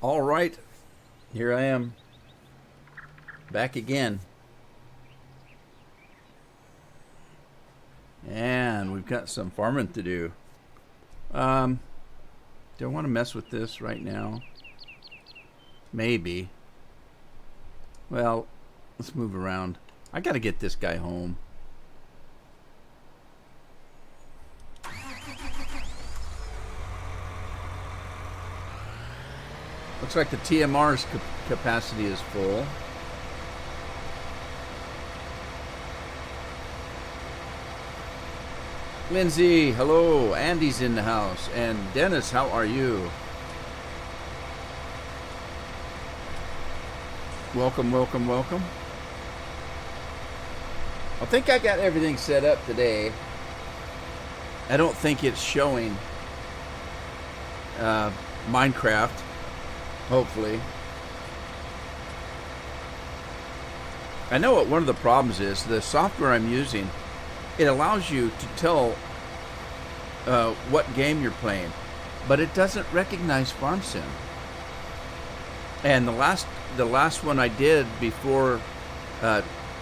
All right, here I am, back again. And we've got some farming to do. Do I want to mess with this right now? Maybe. Well, let's move around. I got to get this guy home. Looks like the TMR's capacity is full. Lindsay, hello. Andy's in the house. And Dennis, how are you? Welcome, welcome, welcome. I think I got everything set up today. I don't think it's showing Minecraft. Hopefully. I know what one of the problems is. The software I'm using, it allows you to tell what game you're playing, but it doesn't recognize FarmSim. And the last one I did before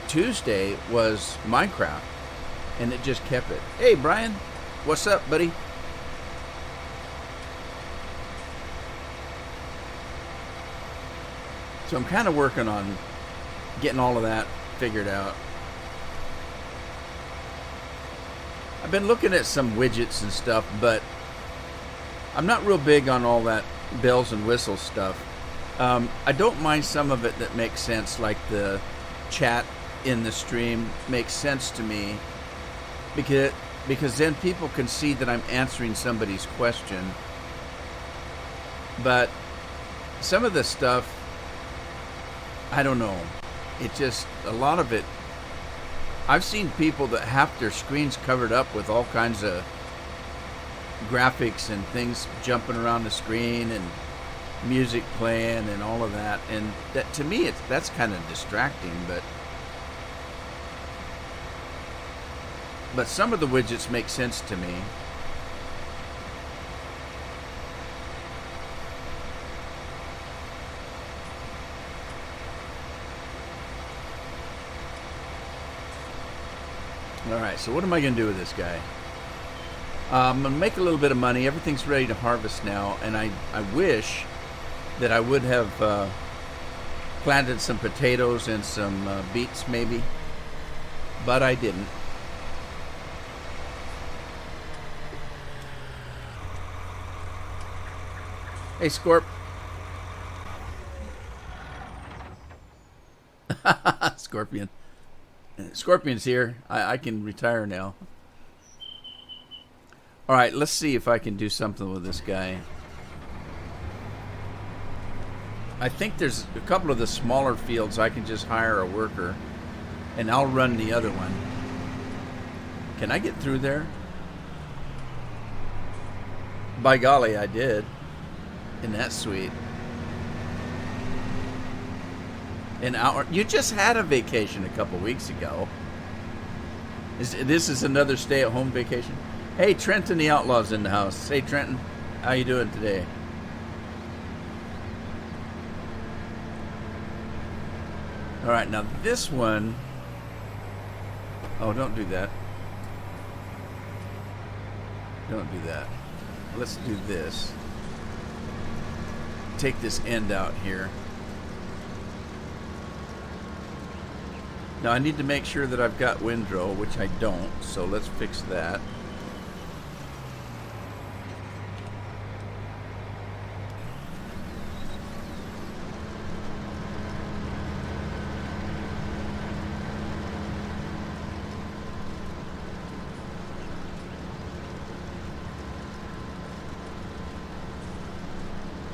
Tuesday was Minecraft, and it just kept it. Hey Brian, what's up, buddy? So I'm kind of working on getting all of that figured out. I've been looking at some widgets and stuff, but I'm not real big on all that bells and whistles stuff. I don't mind some of it that makes sense, like the chat in the stream makes sense to me because then people can see that I'm answering somebody's question. But some of the stuff, I don't know. It just, a lot of it, I've seen people that have their screens covered up with all kinds of graphics and things jumping around the screen and music playing and all of that. And that, to me, that's kind of distracting, but some of the widgets make sense to me. Alright, so what am I going to do with this guy? I'm going to make a little bit of money. Everything's ready to harvest now, and I wish that I would have planted some potatoes and some beets maybe, but I didn't. Hey, Scorp. Scorpion. Scorpion's here. I can retire now. Alright, let's see if I can do something with this guy. I think there's a couple of the smaller fields I can just hire a worker, and I'll run the other one. Can I get through there? By golly, I did. Isn't that sweet? An hour. You just had a vacation a couple weeks ago. This is another stay-at-home vacation? Hey, Trenton the Outlaw's in the house. Hey, Trenton. How you doing today? All right, now this one... Oh, don't do that. Don't do that. Let's do this. Take this end out here. Now I need to make sure that I've got windrow, which I don't, so let's fix that.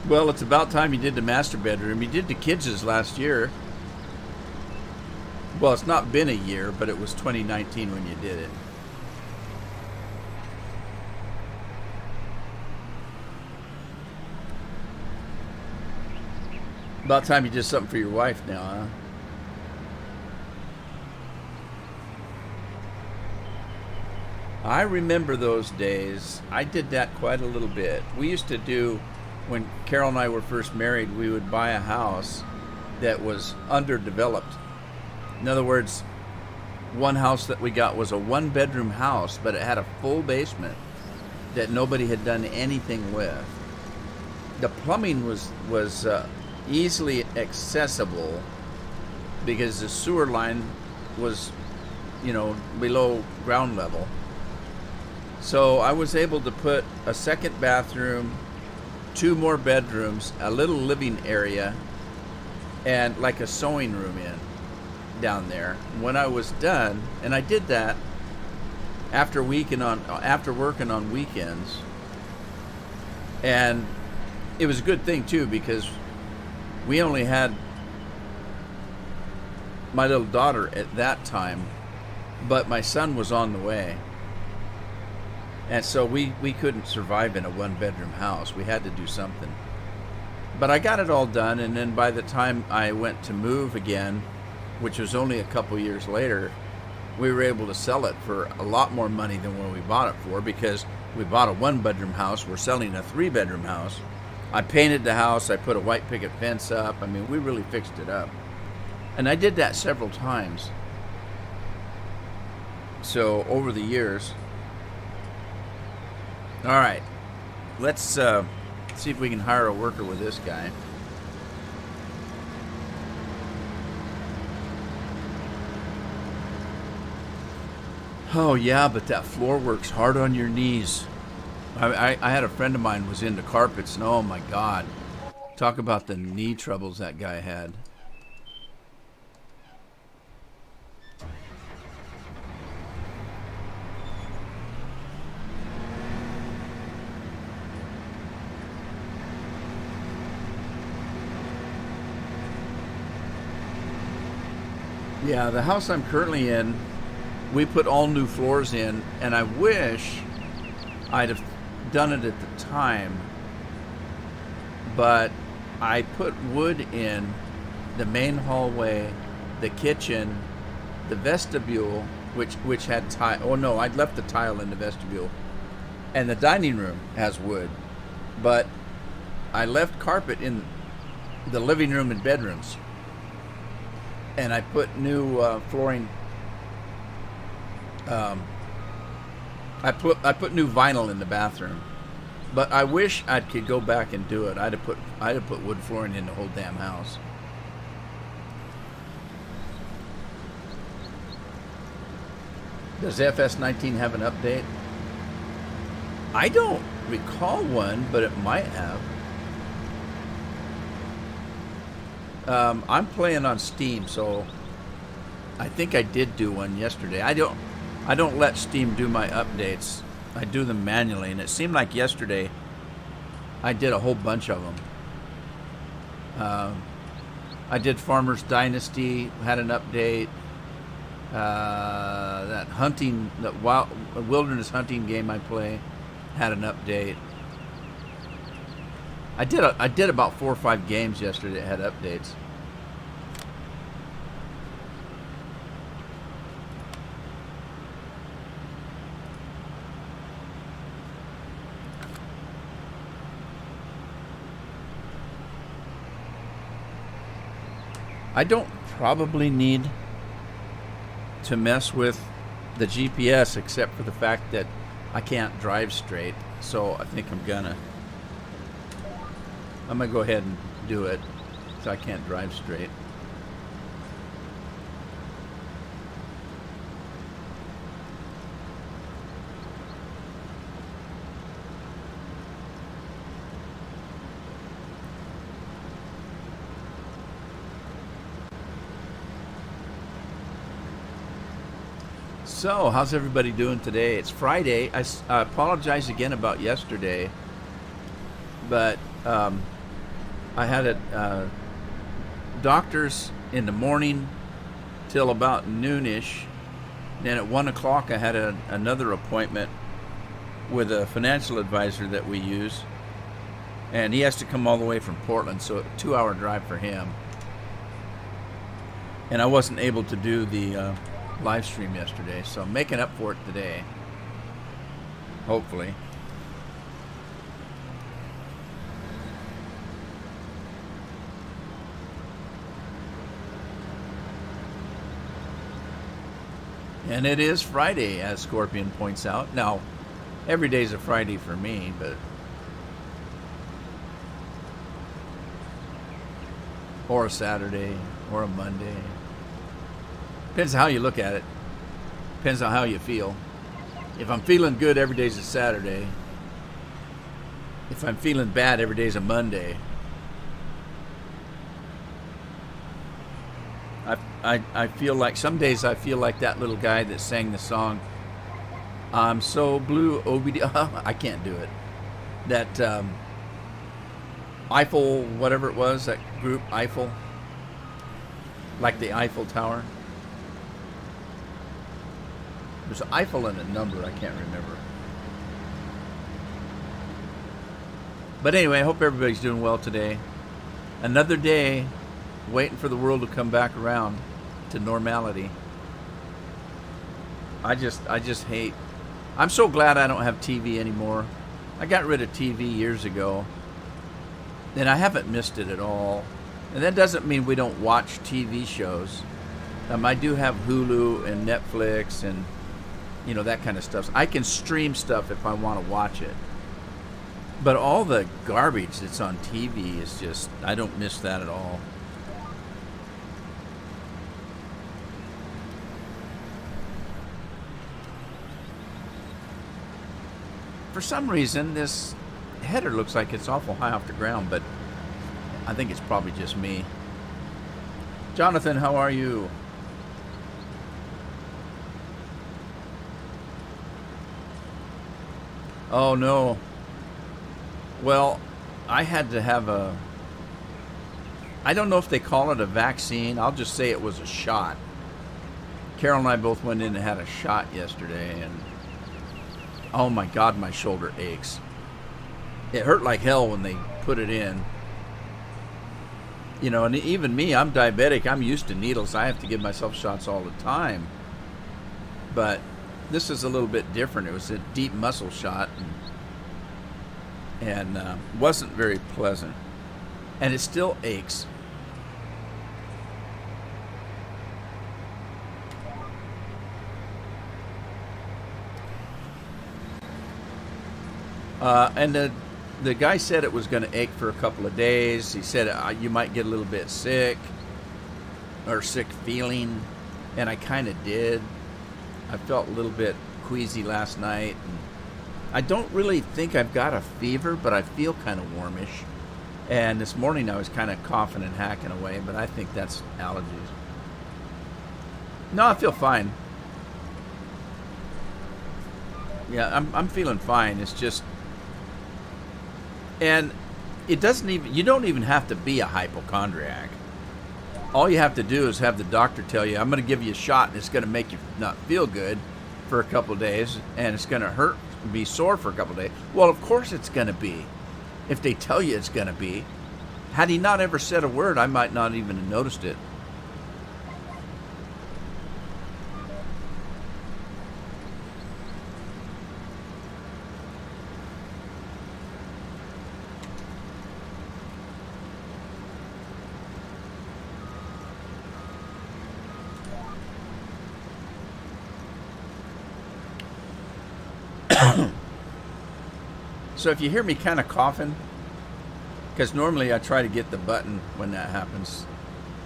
Well, it's about time you did the master bedroom. You did the kids' last year. Well, it's not been a year, but it was 2019 when you did it. About time you did something for your wife now, huh? I remember those days. I did that quite a little bit. We used to do when Carol and I were first married, we would buy a house that was underdeveloped. In other words, one house that we got was a one-bedroom house, but it had a full basement that nobody had done anything with. The plumbing was easily accessible because the sewer line was, below ground level. So I was able to put a second bathroom, 2 more bedrooms, a little living area, and like a sewing room down there. When I was done, and I did that after working on weekends, and it was a good thing too, because we only had my little daughter at that time, but my son was on the way. And so we couldn't survive in a one-bedroom house. We had to do something. But I got it all done, and then by the time I went to move again, which was only a couple years later, we were able to sell it for a lot more money than what we bought it for, because we bought a one-bedroom house. We're selling a 3-bedroom house. I painted the house. I put a white picket fence up. I mean, we really fixed it up. And I did that several times. So over the years. All right, let's see if we can hire a worker with this guy. Oh yeah, but that floor works hard on your knees. I had a friend of mine was into carpets, and oh my God, talk about the knee troubles that guy had. Yeah, the house I'm currently in, we put all new floors in, and I wish I'd have done it at the time, but I put wood in the main hallway, the kitchen, the vestibule, which had tile. Oh no, I'd left the tile in the vestibule, and the dining room has wood, but I left carpet in the living room and bedrooms. And I put new flooring. I put new vinyl in the bathroom, but I wish I could go back and do it. I'd have put wood flooring in the whole damn house. Does FS19 have an update? I don't recall one, but it might have. I'm playing on Steam, so I think I did do one yesterday. I don't let Steam do my updates. I do them manually, and it seemed like yesterday I did a whole bunch of them. I did Farmer's Dynasty, had an update. That wilderness hunting game I play had an update. I did about 4 or 5 games yesterday that had updates. I don't probably need to mess with the GPS except for the fact that I can't drive straight, so I think I'm gonna go ahead and do it, so I can't drive straight. So, how's everybody doing today? It's Friday. I apologize again about yesterday, but I had a doctor's in the morning till about noonish. Then at 1 o'clock I had another appointment with a financial advisor that we use, and he has to come all the way from Portland, so a 2-hour drive for him. And I wasn't able to do the live stream yesterday, so I'm making up for it today, hopefully. And it is Friday, as Scorpion points out. Now, every day's a Friday for me, but... Or a Saturday, or a Monday. Depends on how you look at it. Depends on how you feel. If I'm feeling good, every day's a Saturday. If I'm feeling bad, every day's a Monday. I feel like, some days I feel like that little guy that sang the song, I'm so blue, I can't do it. That Eiffel, whatever it was, that group, Eiffel. Like the Eiffel Tower. There's an Eiffel and a number, I can't remember. But anyway, I hope everybody's doing well today. Another day waiting for the world to come back around to normality. I just hate... I'm so glad I don't have TV anymore. I got rid of TV years ago. And I haven't missed it at all. And that doesn't mean we don't watch TV shows. I do have Hulu and Netflix and, you know, that kind of stuff. I can stream stuff if I want to watch it. But all the garbage that's on TV is just... I don't miss that at all. For some reason, this header looks like it's awful high off the ground, but I think it's probably just me. Jonathan, how are you? Oh, no. Well, I had to have a... I don't know if they call it a vaccine. I'll just say it was a shot. Carol and I both went in and had a shot yesterday, and oh my God, my shoulder aches. It hurt like hell when they put it in. You know, and even me, I'm diabetic. I'm used to needles. I have to give myself shots all the time. But this is a little bit different. It was a deep muscle shot and wasn't very pleasant. And it still aches. And the guy said it was going to ache for a couple of days. He said you might get a little bit sick or sick feeling, and I kind of did. I felt a little bit queasy last night. And I don't really think I've got a fever, but I feel kind of warmish. And this morning I was kind of coughing and hacking away, but I think that's allergies. No, I feel fine. Yeah, I'm feeling fine. It's just... And it doesn't even... You don't even have to be a hypochondriac. All you have to do is have the doctor tell you, I'm going to give you a shot and it's going to make you not feel good for a couple of days, and it's going to hurt, be sore for a couple of days. Well, of course it's going to be. If they tell you it's going to be. Had he not ever said a word, I might not even have noticed it. So if you hear me kind of coughing, because normally I try to get the button when that happens,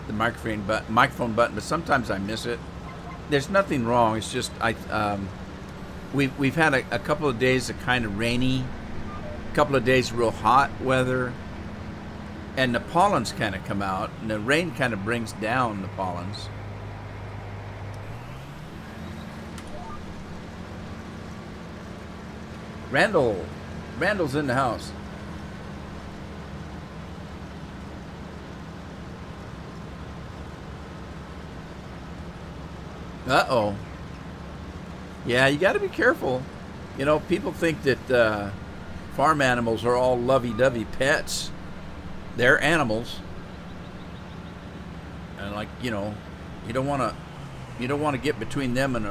the microphone button, but sometimes I miss it. There's nothing wrong. It's just we've had a couple of days of kind of rainy, a couple of days real hot weather, and the pollens kind of come out, and the rain kind of brings down the pollens. Randall's in the house. Uh-oh. Yeah, you got to be careful. You know, people think that farm animals are all lovey-dovey pets. They're animals. And like, you know, you don't want to get between them and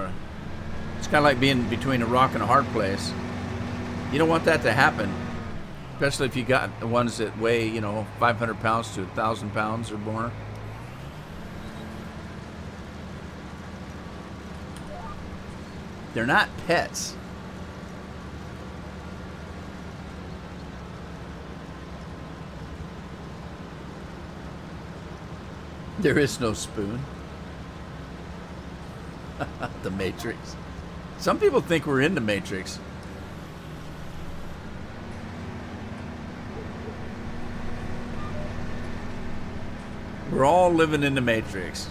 it's kind of like being between a rock and a hard place. You don't want that to happen, especially if you got the ones that weigh, you know, 500 pounds to 1,000 pounds or more. They're not pets. There is no spoon. The Matrix. Some people think we're in the Matrix. We're all living in the Matrix.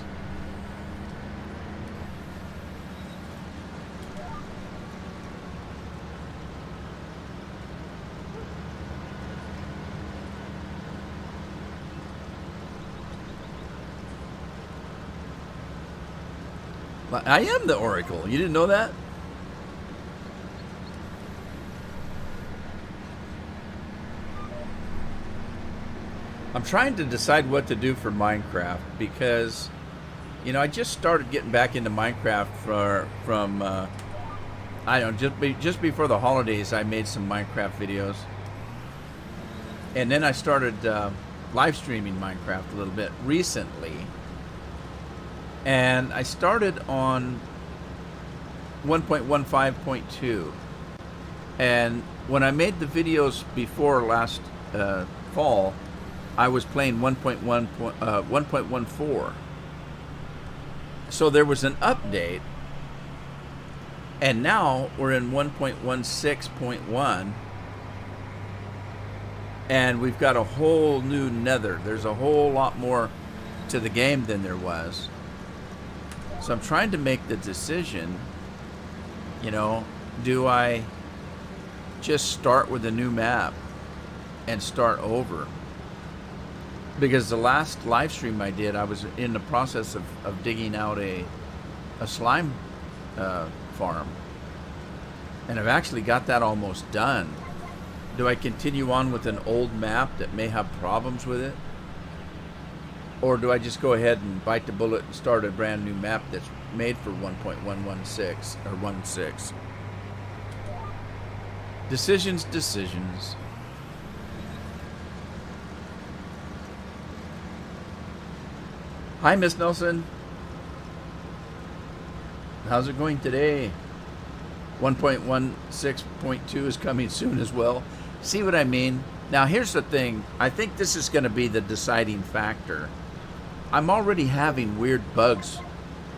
I am the Oracle. You didn't know that? I'm trying to decide what to do for Minecraft because, you know, I just started getting back into Minecraft from I don't know, just before the holidays. I made some Minecraft videos, and then I started live streaming Minecraft a little bit recently. And I started on 1.15.2. And when I made the videos before last fall, I was playing 1.14. So there was an update. And now we're in 1.16.1. And we've got a whole new nether. There's a whole lot more to the game than there was. So I'm trying to make the decision, you know, do I just start with a new map and start over? Because the last live stream I did, I was in the process of digging out a slime farm. And I've actually got that almost done. Do I continue on with an old map that may have problems with it? Or do I just go ahead and bite the bullet and start a brand new map that's made for 1.116 or 16? Decisions. Hi, Miss Nelson. How's it going today? 1.16.2 is coming soon as well. See what I mean? Now, here's the thing. I think this is going to be the deciding factor. I'm already having weird bugs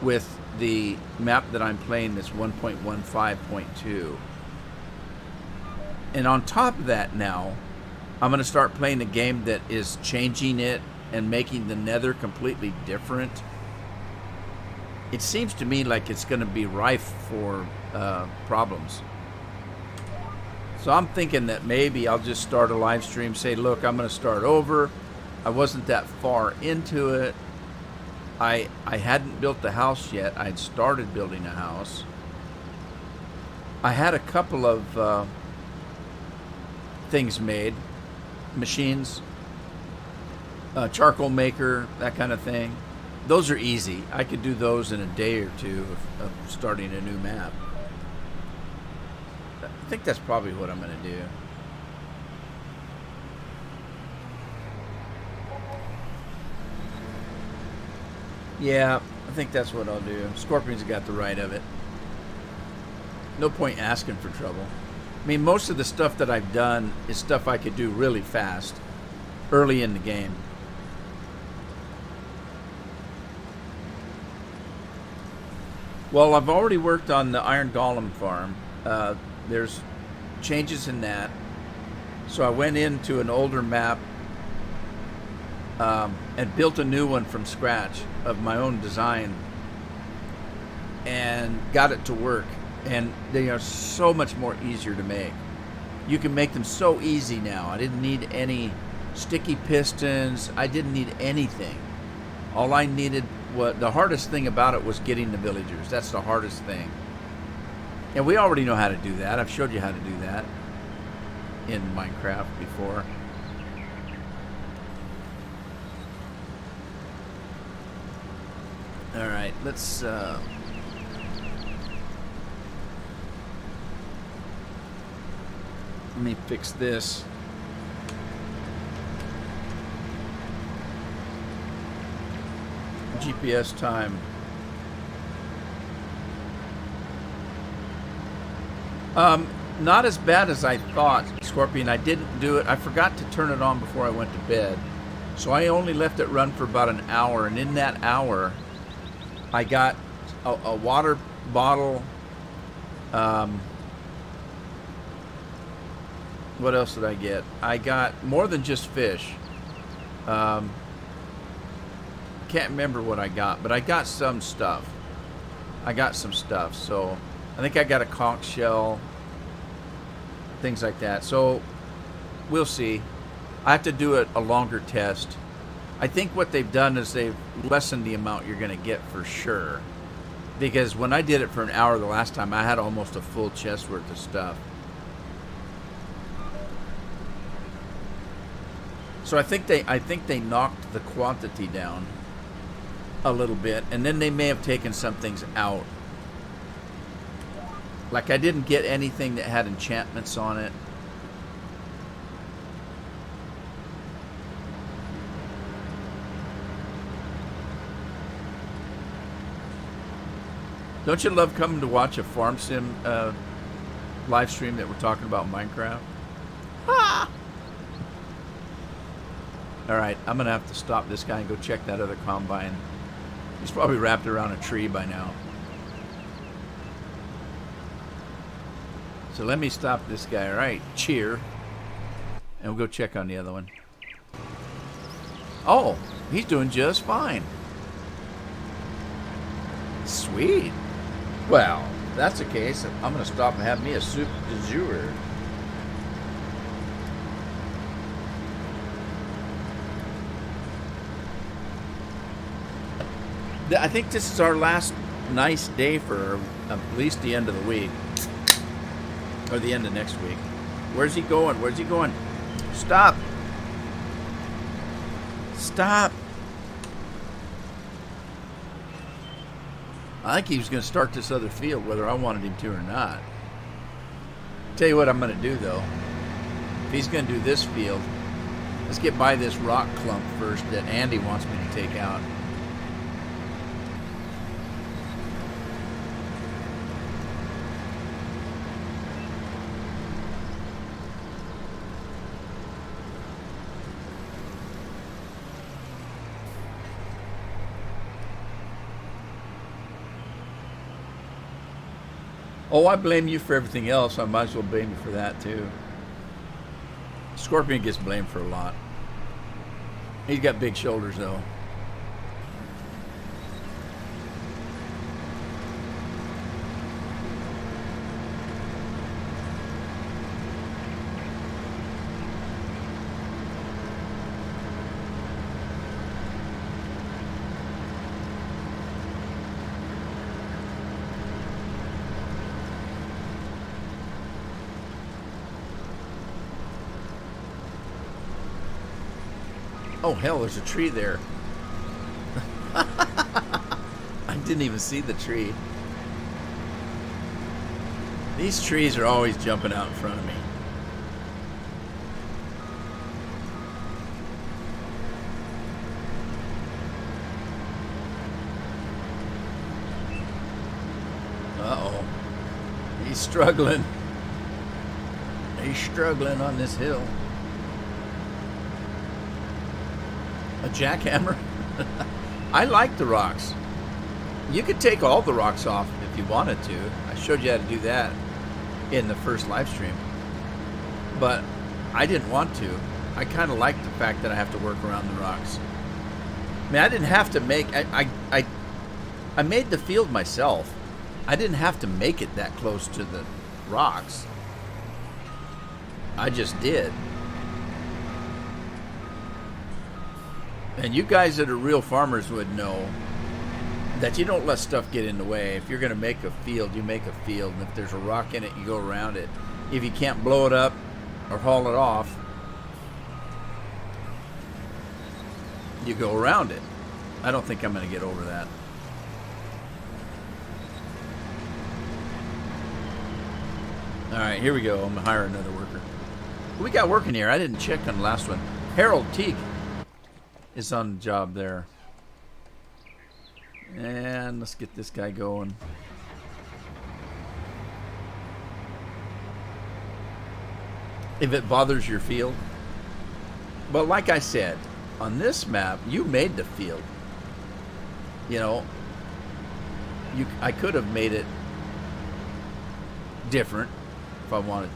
with the map that I'm playing, this 1.15.2. And on top of that now, I'm going to start playing a game that is changing it and making the nether completely different. It seems to me like it's going to be rife for problems. So I'm thinking that maybe I'll just start a live stream, say, look, I'm going to start over. I wasn't that far into it. I hadn't built the house yet. I'd started building a house. I had a couple of things made. Machines. Charcoal maker, that kind of thing. Those are easy. I could do those in a day or two of starting a new map. I think that's probably what I'm going to do. Yeah, I think that's what I'll do. Scorpion's got the right of it. No point asking for trouble. I mean, most of the stuff that I've done is stuff I could do really fast, early in the game. Well, I've already worked on the Iron Golem farm. There's changes in that. So I went into an older map and built a new one from scratch of my own design and got it to work. And they are so much more easier to make. You can make them so easy now. I didn't need any sticky pistons. I didn't need anything. All I needed, the hardest thing about it was getting the villagers. That's the hardest thing. And we already know how to do that. I've showed you how to do that in Minecraft before. All right, let's let me fix this. GPS time. Not as bad as I thought, Scorpion. I didn't do it. I forgot to turn it on before I went to bed. So I only left it run for about an hour. And in that hour, I got a water bottle. What else did I get? I got more than just fish. Can't remember what I got, but I got some stuff. So I think I got a conch shell, things like that. So we'll see. I have to do a longer test. I think what they've done is they've lessened the amount you're going to get for sure. Because when I did it for an hour the last time, I had almost a full chest worth of stuff. So I think they knocked the quantity down a little bit, and then they may have taken some things out. Like I didn't get anything that had enchantments on it. Don't you love coming to watch a farm sim live stream that we're talking about Minecraft? Ha! Alright, I'm going to have to stop this guy and go check that other combine. He's probably wrapped around a tree by now. So let me stop this guy. Alright, cheer. And we'll go check on the other one. Oh, he's doing just fine. Sweet. Well, if that's the case, I'm going to stop and have me a soup du jour. I think this is our last nice day for at least the end of the week. Or the end of next week. Where's he going? Where's he going? Stop. Stop. I think he was going to start this other field whether I wanted him to or not. Tell you what I'm going to do though. If he's going to do this field, let's get by this rock clump first that Andy wants me to take out. Oh, I blame you for everything else. I might as well blame you for that, too. Scorpion gets blamed for a lot. He's got big shoulders, though. Oh, hell, there's a tree there. I didn't even see the tree. These trees are always jumping out in front of me. Uh-oh. He's struggling. He's struggling on this hill. A jackhammer? I like the rocks. You could take all the rocks off if you wanted to. I showed you how to do that in the first live stream. But I didn't want to. I kind of like the fact that I have to work around the rocks. I mean, I didn't have to make... I made the field myself. I didn't have to make it that close to the rocks. I just did. And you guys that are real farmers would know that you don't let stuff get in the way. If you're going to make a field, you make a field. And if there's a rock in it, you go around it. If you can't blow it up or haul it off, you go around it. I don't think I'm going to get over that. All right, here we go. I'm going to hire another worker. Who we got working here? I didn't check on the last one. Harold Teague is on the job there. And let's get this guy going. if it bothers your field. But like I said, on this map, you made the field. You know, I could have made it different if I wanted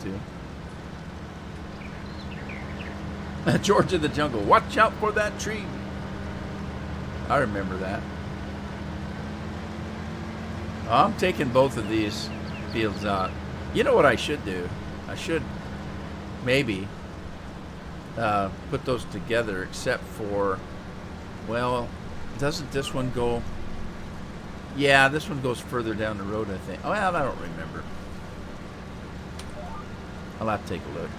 to. George of the Jungle, watch out for that tree. I remember that. I'm taking both of these fields out. You know what I should do? I should maybe put those together, except for, well, doesn't this one go? Yeah, this one goes further down the road, I think. Oh, well, I don't remember. I'll have to take a look.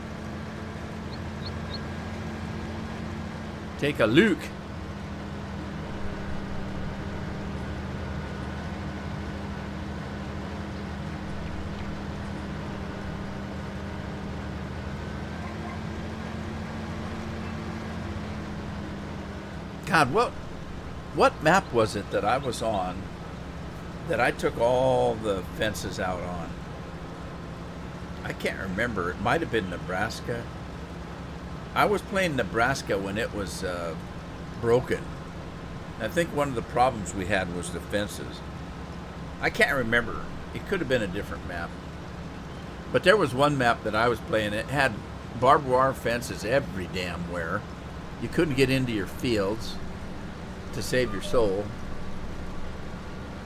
Take a look. God, what map was it that I was on that I took all the fences out on? I can't remember. It might have been Nebraska. I was playing Nebraska when it was broken. I think one of the problems we had was the fences. I can't remember. It could have been a different map. But there was one map that I was playing. It had barbed wire fences every damn where. You couldn't get into your fields to save your soul.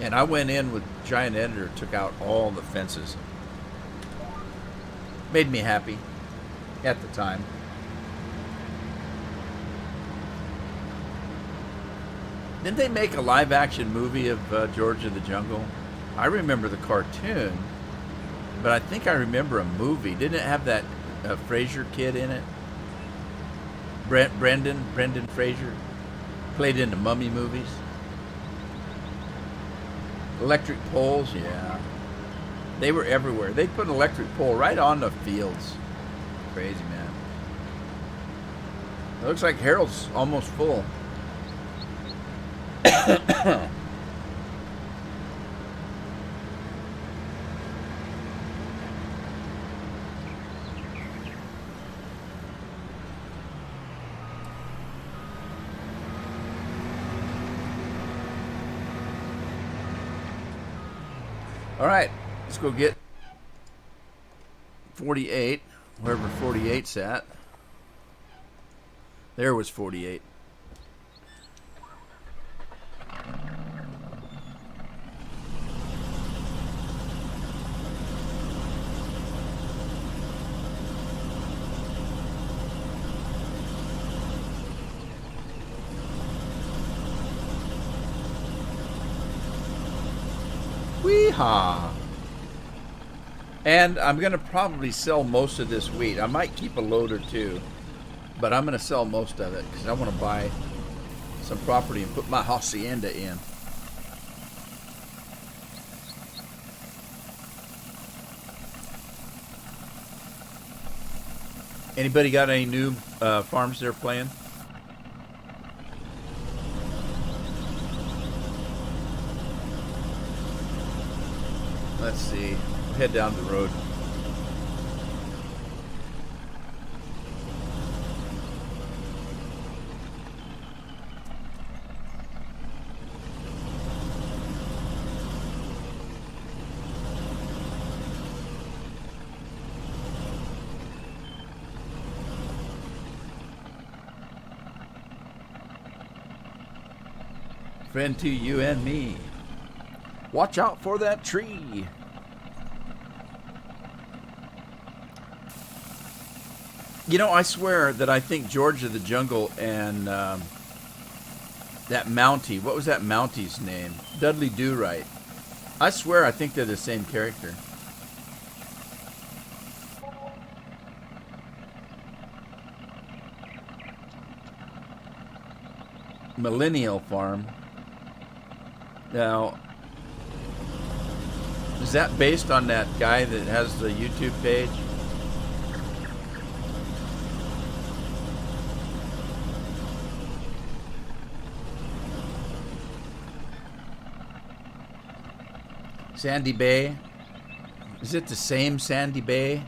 And I went in with Giant Editor, took out all the fences. Made me happy at the time. Didn't they make a live action movie of George of the Jungle? I remember the cartoon, but I think I remember a movie. Didn't it have that Fraser kid in it? Brendan Fraser, played in the Mummy movies. Electric poles, yeah. They were everywhere. They put an electric pole right on the fields. Crazy, man. It looks like Harold's almost full. All right, let's go get 48, wherever 48's at. There was 48. Weehaw! And I'm going to probably sell most of this wheat. I might keep a load or two, but I'm going to sell most of it because I want to buy some property and put my hacienda in. Anybody got any new farms they're playing? Let's see. We'll head down the road. Friend to you and me. Watch out for that tree. You know, I swear that I think George of the Jungle and that Mountie, what was that Mountie's name? Dudley Do-Right. I swear I think they're the same character. Millennial Farm. Now, is that based on that guy that has the YouTube page? Sandy Bay? Is it the same Sandy Bay?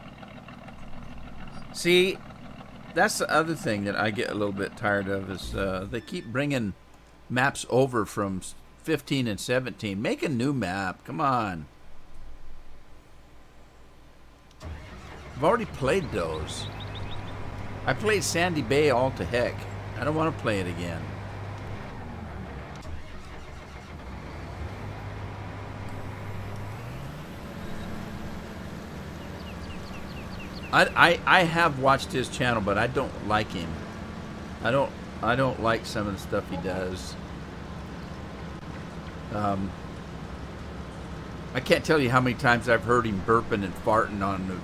See, that's the other thing that I get a little bit tired of is they keep bringing maps over from 15 and 17. Make a new map. Come on. I've already played those. I played Sandy Bay all to heck. I don't want to play it again. I have watched his channel, but I don't like him. I don't like some of the stuff he does. I can't tell you how many times I've heard him burping and farting on the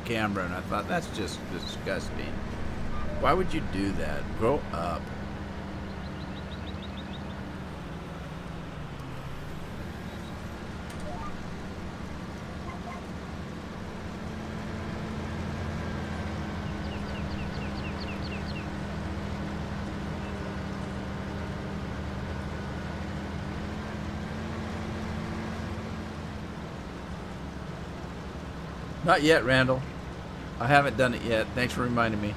camera, and I thought, that's just disgusting. Why would you do that? Grow up. Not yet, Randall. I haven't done it yet. Thanks for reminding me.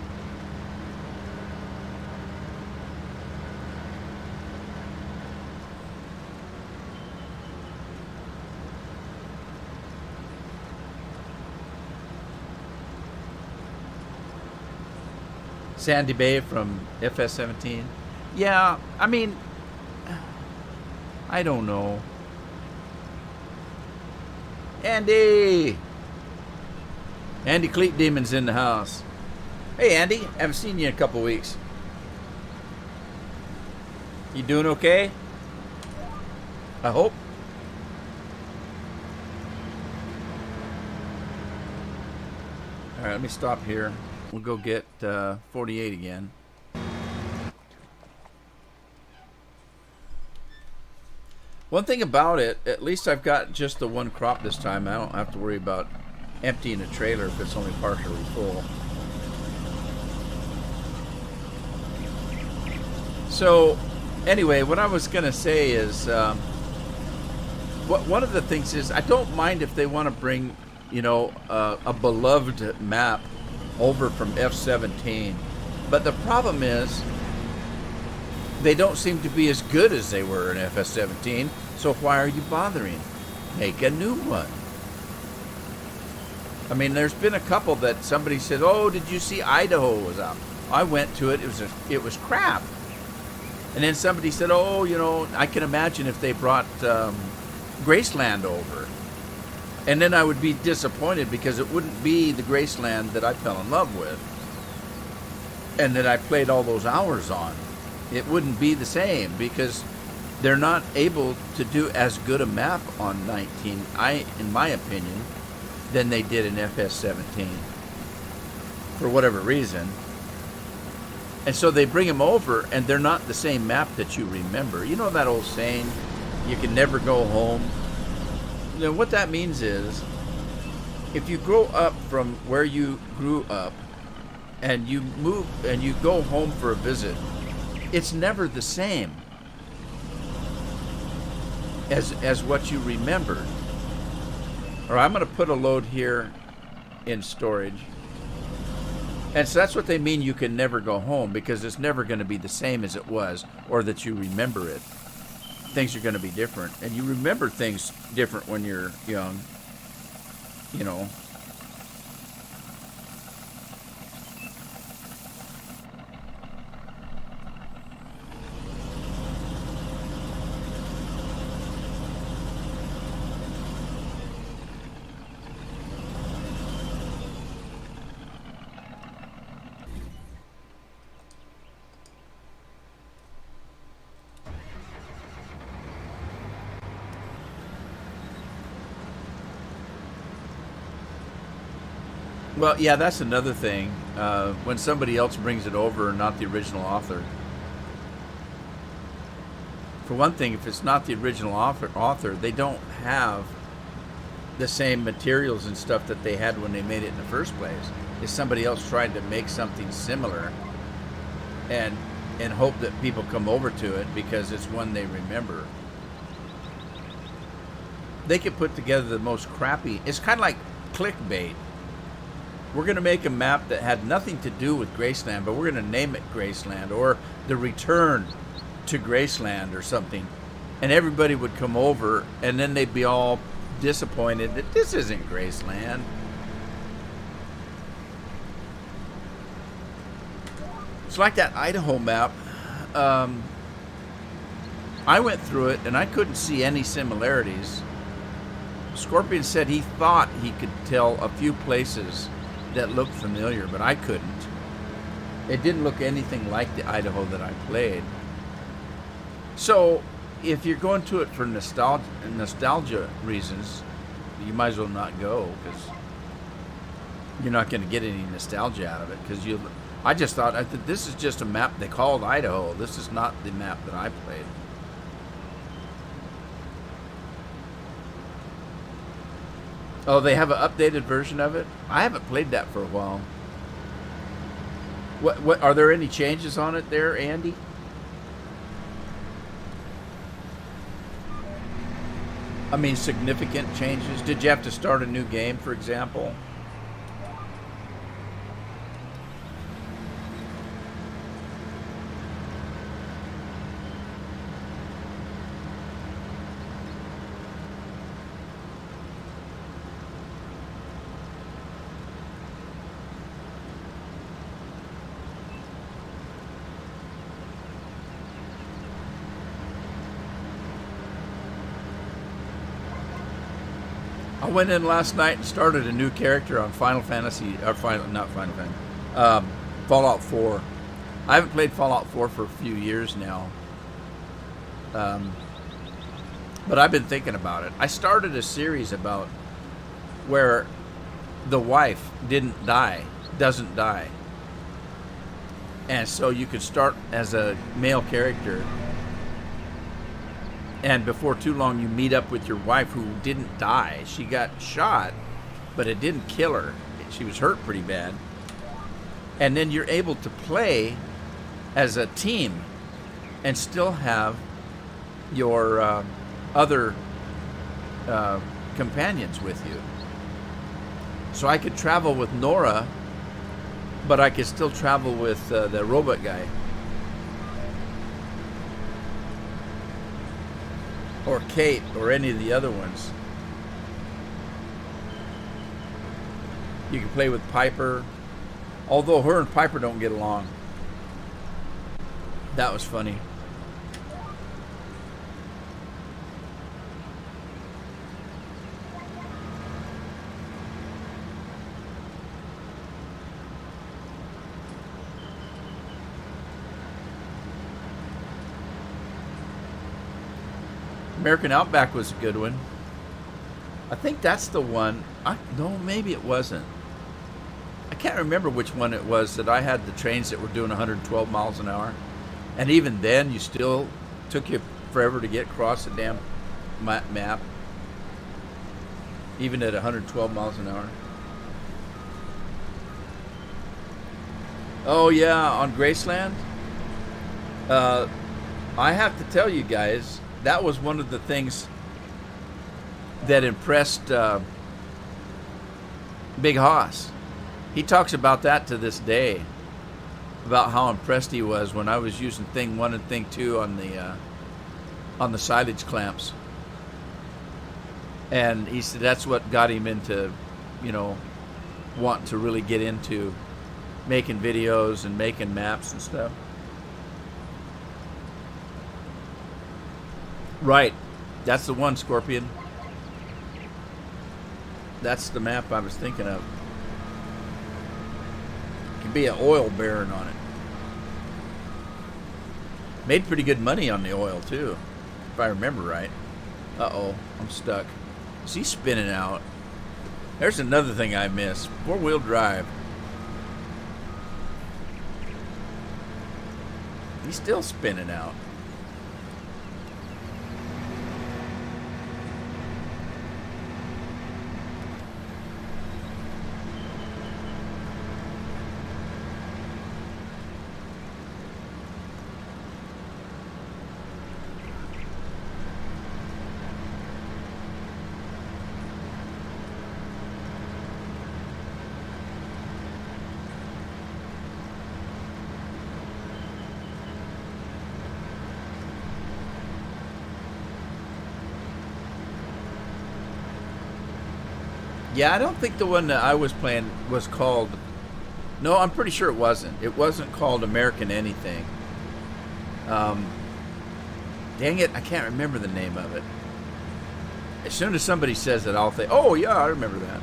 Sandy Bay from FS17. Yeah, I mean, I don't know. Andy! Andy Cleat Demon's in the house. Hey, Andy. Haven't seen you in a couple weeks. You doing okay? I hope. All right, let me stop here. We'll go get 48 again. One thing about it, at least I've got just the one crop this time. I don't have to worry about emptying a trailer if it's only partially full. So anyway, what I was gonna say is one of the things is I don't mind if they want to bring, you know, a beloved map over from F17, but the problem is they don't seem to be as good as they were in FS17, so why are you bothering? Make a new one. I mean, there's been a couple that somebody said, "Oh, did you see Idaho was out?" I went to it. It was crap. And then somebody said, "Oh, you know, I can imagine if they brought Graceland over." And then I would be disappointed because it wouldn't be the Graceland that I fell in love with and that I played all those hours on. It wouldn't be the same because they're not able to do as good a map on 19, in my opinion, than they did in FS17 for whatever reason. And so they bring them over and they're not the same map that you remember. You know that old saying, you can never go home? You know, what that means is if you grow up from where you grew up and you move and you go home for a visit, it's never the same as what you remembered. All right, I'm going to put a load here in storage. And so that's what they mean, you can never go home, because it's never going to be the same as it was or that you remember it. Things are going to be different. And you remember things different when you're young, you know. Well, yeah, that's another thing. When somebody else brings it over and not the original author. For one thing, if it's not the original author, they don't have the same materials and stuff that they had when they made it in the first place. If somebody else tried to make something similar and hope that people come over to it because it's one they remember, they could put together the most crappy. It's kind of like clickbait. we're going to make a map that had nothing to do with Graceland, but we're going to name it Graceland, or The Return to Graceland or something. And everybody would come over, and then they'd be all disappointed that this isn't Graceland. It's like that Idaho map. I went through it, and I couldn't see any similarities. Scorpion said he thought he could tell a few places that looked familiar, but I couldn't. It didn't look anything like the Idaho that I played. So, if you're going to it for nostalgia reasons, you might as well not go, because you're not going to get any nostalgia out of it. Because I thought this is just a map they called Idaho. This is not the map that I played. Oh, they have an updated version of it? I haven't played that for a while. What are there any changes on it there, Andy? I mean, significant changes? Did you have to start a new game, for example? I went in last night and started a new character on Fallout 4. I haven't played Fallout 4 for a few years now. But I've been thinking about it. I started a series about where the wife doesn't die. And so you could start as a male character, and before too long you meet up with your wife who didn't die. She got shot, but it didn't kill her. She was hurt pretty bad. And then you're able to play as a team and still have your other companions with you. So I could travel with Nora, but I could still travel with the robot guy. Or Kate, or any of the other ones. You can play with Piper, although her and Piper don't get along. That was funny. American Outback was a good one. I think that's the one. No, maybe it wasn't. I can't remember which one it was that I had the trains that were doing 112 miles an hour. And even then, you still took you forever to get across the damn map. Even at 112 miles an hour. Oh, yeah, on Graceland? I have to tell you guys, that was one of the things that impressed Big Hoss. He talks about that to this day, about how impressed he was when I was using Thing 1 and Thing 2 on the silage clamps. And he said that's what got him into, wanting to really get into making videos and making maps and stuff. Right. That's the one, Scorpion. That's the map I was thinking of. Could be an oil baron on it. Made pretty good money on the oil, too, if I remember right. Uh-oh, I'm stuck. Is he spinning out? There's another thing I missed. Four-wheel drive. He's still spinning out. Yeah, I don't think the one that I was playing was called. No, I'm pretty sure it wasn't. It wasn't called American anything. Um, Dang it, I can't remember the name of it. As soon as somebody says it, I'll think, oh, yeah, I remember that.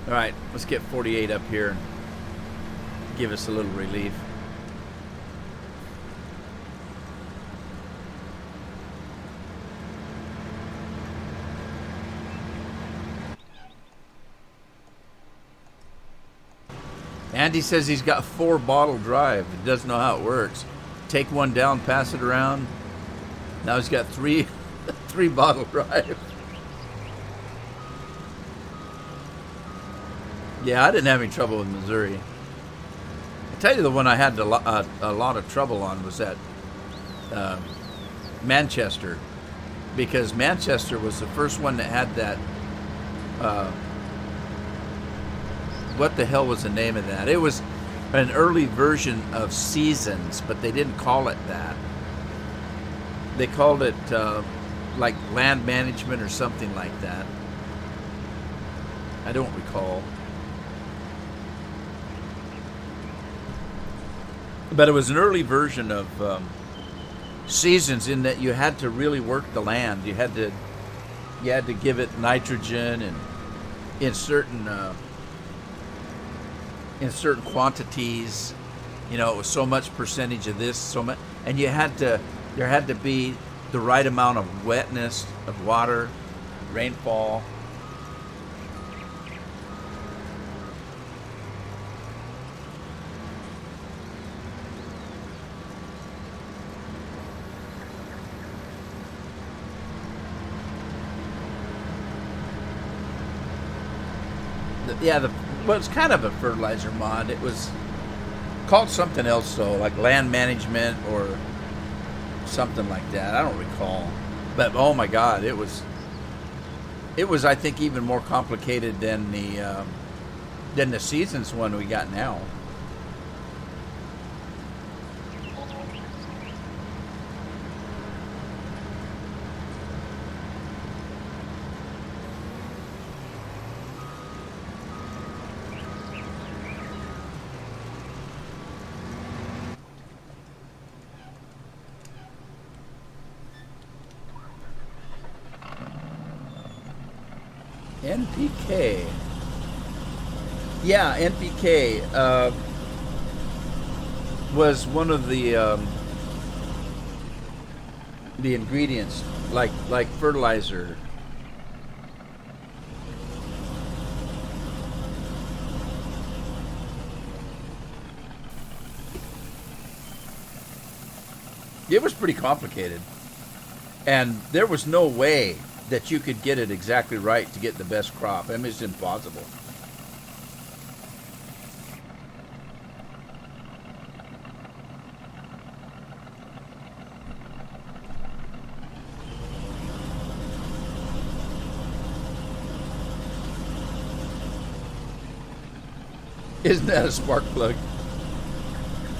All right, let's get 48 up here. Give us a little relief. Andy says he's got 4-bottle drive. He doesn't know how it works. Take one down, pass it around. Now he's got 3-bottle drive. Yeah, I didn't have any trouble with Missouri. I tell you, the one I had a lot of trouble on was at Manchester, because Manchester was the first one that had that. What the hell was the name of that? It was an early version of Seasons, but they didn't call it that. They called it like Land Management or something like that. I don't recall. But it was an early version of Seasons, in that you had to really work the land. You had to give it nitrogen, and in certain quantities. You know, it was so much percentage of this, so much, and there had to be the right amount of wetness of water, rainfall. Well, it's kind of a fertilizer mod. It was called something else, though, like Land Management or something like that. I don't recall. But oh my God, it was I think even more complicated than the Seasons one we got now. NPK. Yeah, NPK was one of the ingredients, like fertilizer. It was pretty complicated, and there was no way that you could get it exactly right to get the best crop. I mean, it's impossible. Isn't that a spark plug?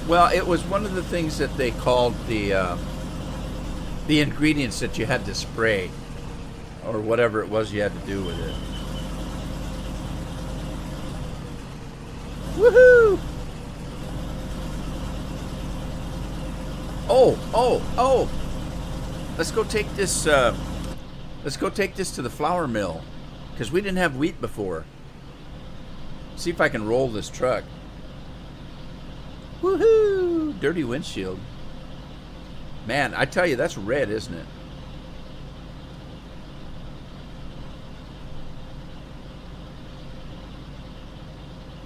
Well, it was one of the things that they called the ingredients that you had to spray, or whatever it was you had to do with it. Woohoo! Oh! Let's go take this. Let's go take this to the flour mill, because we didn't have wheat before. See if I can roll this truck. Woohoo! Dirty windshield. Man, I tell you, that's red, isn't it?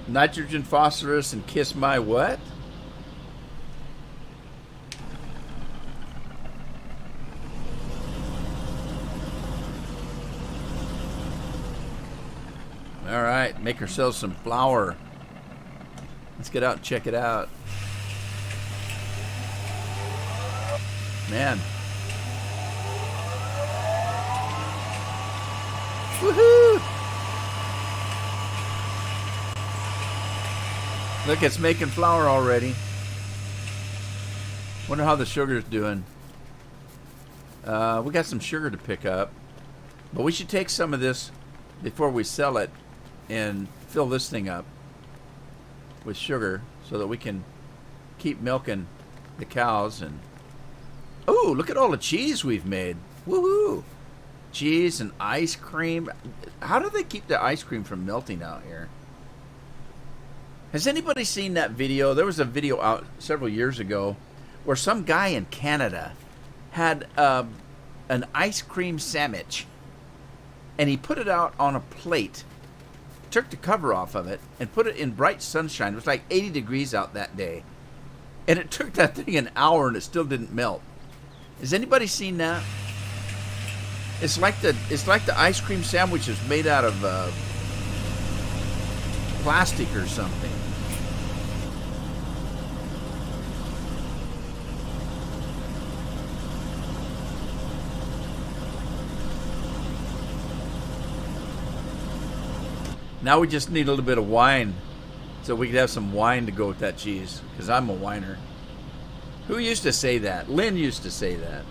Nitrogen, phosphorus, and kiss my what? All right, make ourselves some flour. Let's get out and check it out. Man. Woohoo! Look, it's making flour already. Wonder how the sugar's doing. We got some sugar to pick up. But we should take some of this before we sell it and fill this thing up with sugar so that we can keep milking the cows. And oh, look at all the cheese we've made. Woohoo! Cheese and ice cream. How do they keep the ice cream from melting out here? Has anybody seen that video? There was a video out several years ago where some guy in Canada had an ice cream sandwich, and he put it out on a plate, took the cover off of it, and put it in bright sunshine. It was like 80 degrees out that day. And it took that thing an hour, and it still didn't melt. Has anybody seen that? It's like the ice cream sandwich is made out of plastic or something. Now we just need a little bit of wine so we could have some wine to go with that cheese, because I'm a whiner. Who used to say that? Lynn used to say that.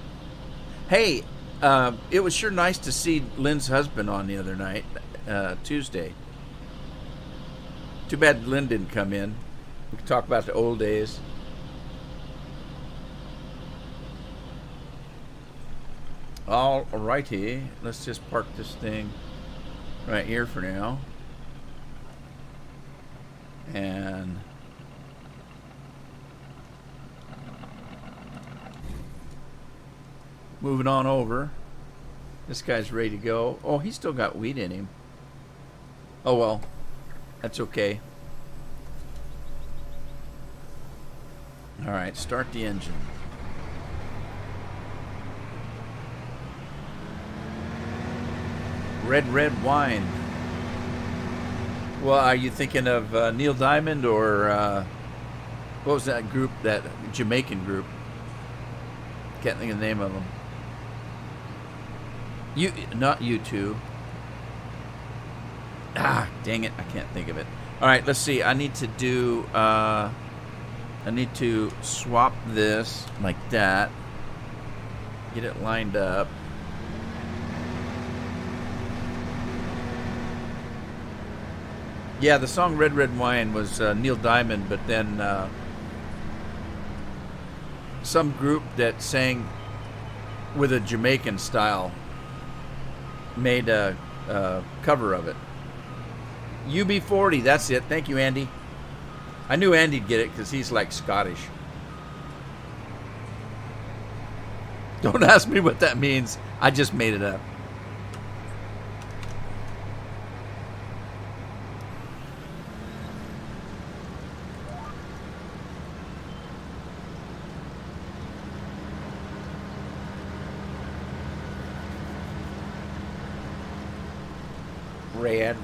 Hey, it was sure nice to see Lynn's husband on the other night, Tuesday. Too bad Lynn didn't come in. We could talk about the old days. All righty. Let's just park this thing right here for now. And moving on over. This guy's ready to go. Oh, he's still got wheat in him. Oh well, that's okay. All right, start the engine. Red wine. Well, are you thinking of Neil Diamond or what was that group, that Jamaican group? Can't think of the name of them. Not U2. Ah, dang it, I can't think of it. All right, let's see. I need to do. I need to swap this like that. Get it lined up. Yeah, the song Red Wine was Neil Diamond, but then some group that sang with a Jamaican style made a cover of it. UB40, that's it. Thank you, Andy. I knew Andy'd get it because he's like Scottish. Don't ask me what that means. I just made it up.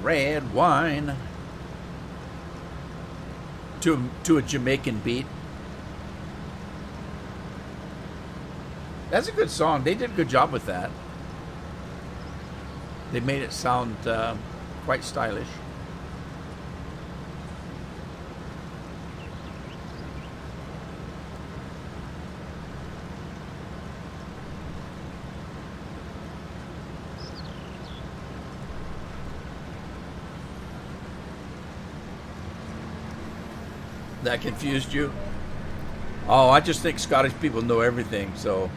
Red wine to a Jamaican beat. That's a good song. They did a good job with that. They made it sound quite stylish. That confused you? Oh, I just think Scottish people know everything, so.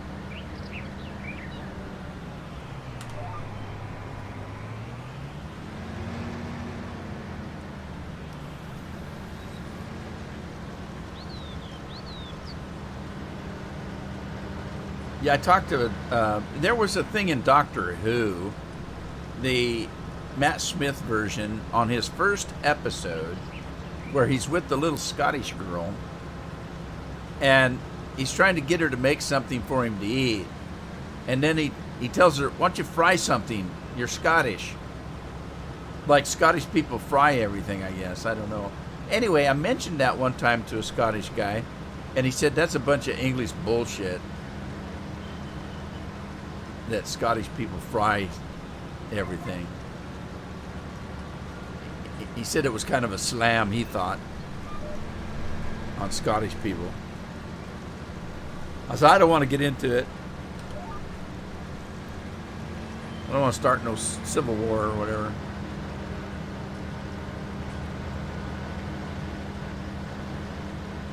Yeah, I talked to, there was a thing in Doctor Who, the Matt Smith version, on his first episode, where he's with the little Scottish girl, and he's trying to get her to make something for him to eat. And then he tells her, why don't you fry something? You're Scottish. Like Scottish people fry everything, I guess. I don't know. Anyway, I mentioned that one time to a Scottish guy, and he said that's a bunch of English bullshit. That Scottish people fry everything. He said it was kind of a slam, he thought, on Scottish people. I said, I don't want to get into it. don't want to start no civil war or whatever.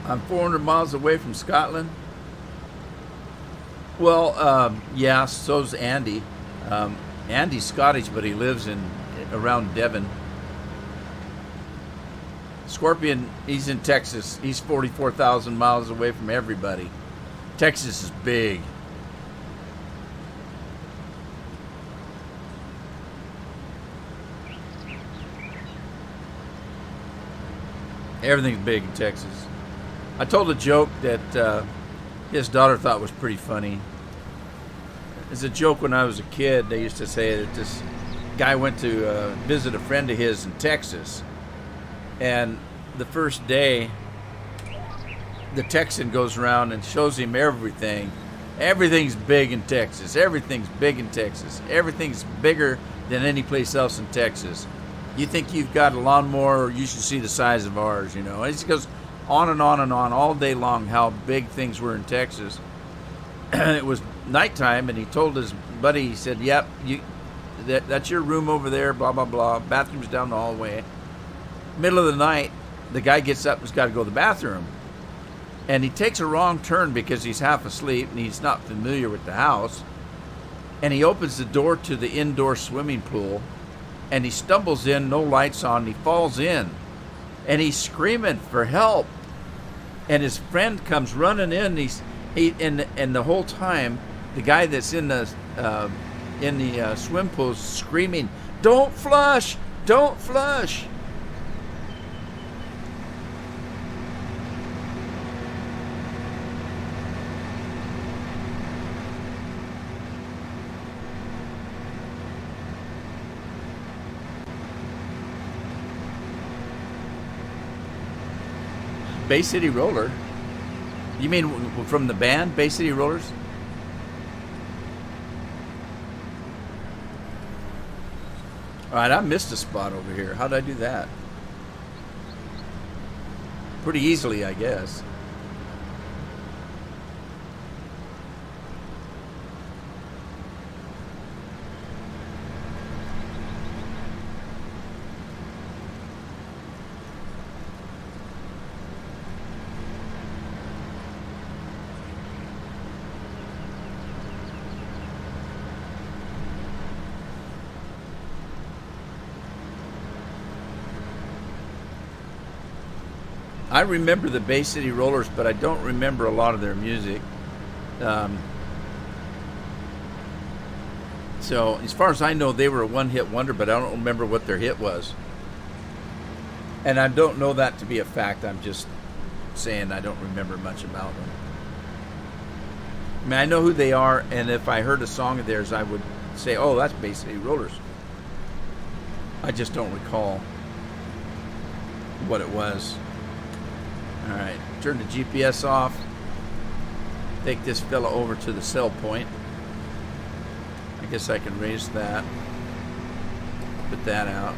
I'm 400 miles away from Scotland. Well, yeah, so's Andy. Andy's Scottish, but he lives around Devon. Scorpion, he's in Texas. He's 44,000 miles away from everybody. Texas is big. Everything's big in Texas. I told a joke that his daughter thought was pretty funny. It's a joke when I was a kid. They used to say that this guy went to visit a friend of his in Texas. And the first day, the Texan goes around and shows him everything. Everything's big in Texas. Everything's big in Texas. Everything's bigger than any place else in Texas. You think you've got a lawnmower, you should see the size of ours, you know. It just goes on and on and on all day long how big things were in Texas. It was nighttime, and he told his buddy, he said, yep, that's your room over there, blah, blah, blah. Bathroom's down the hallway. Middle of the night, the guy gets up and has got to go to the bathroom. And he takes a wrong turn because he's half asleep and he's not familiar with the house. And he opens the door to the indoor swimming pool, and he stumbles in, no lights on, and he falls in. And he's screaming for help. And his friend comes running in, and the whole time, the guy that's in the swim pool is screaming, "Don't flush! Don't flush!" Bay City Roller? You mean from the band Bay City Rollers? All right, I missed a spot over here. How'd I do that? Pretty easily, I guess. I remember the Bay City Rollers, but I don't remember a lot of their music. So, as far as I know, they were a one-hit wonder, but I don't remember what their hit was. And I don't know that to be a fact. I'm just saying I don't remember much about them. I mean, I know who they are, and if I heard a song of theirs, I would say, oh, that's Bay City Rollers. I just don't recall what it was. All right, turn the GPS off. Take this fella over to the cell point. I guess I can raise that. Put that out.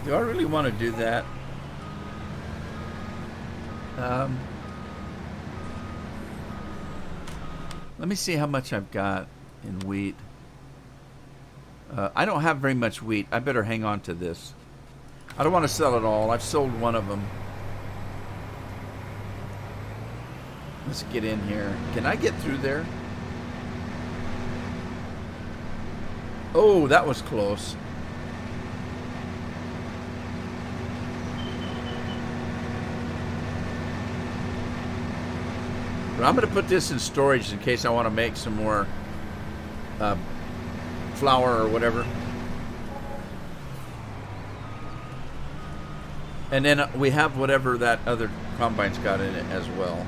Do I really want to do that? Let me see how much I've got in wheat. I don't have very much wheat. I better hang on to this. I don't want to sell it all. I've sold one of them. Let's get in here. Can I get through there? Oh, that was close. But I'm going to put this in storage in case I want to make some more flour or whatever. And then we have whatever that other combine's got in it as well.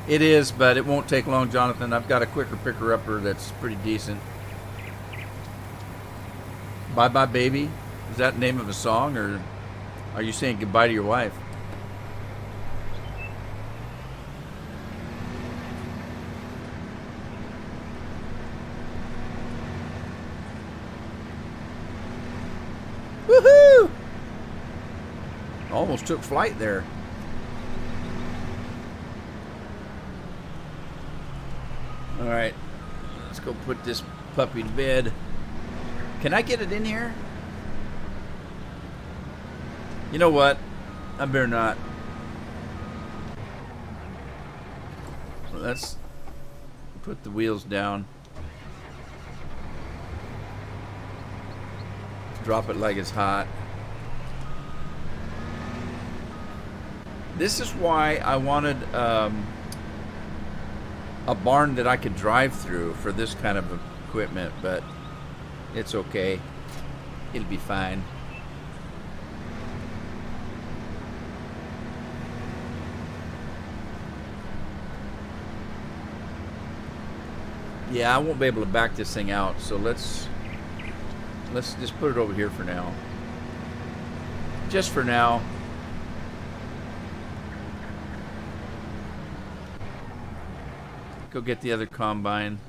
It is, but it won't take long, Jonathan. I've got a quicker picker-upper that's pretty decent. Bye Bye Baby? Is that the name of a song, or are you saying goodbye to your wife? Almost took flight there. All right, let's go put this puppy to bed. Can I get it in here? You know what? I better not. Let's put the wheels down. Drop it like it's hot. This is why I wanted a barn that I could drive through for this kind of equipment, but it's okay. It'll be fine. Yeah, I won't be able to back this thing out, so let's just put it over here for now. Just for now. Go get the other combine.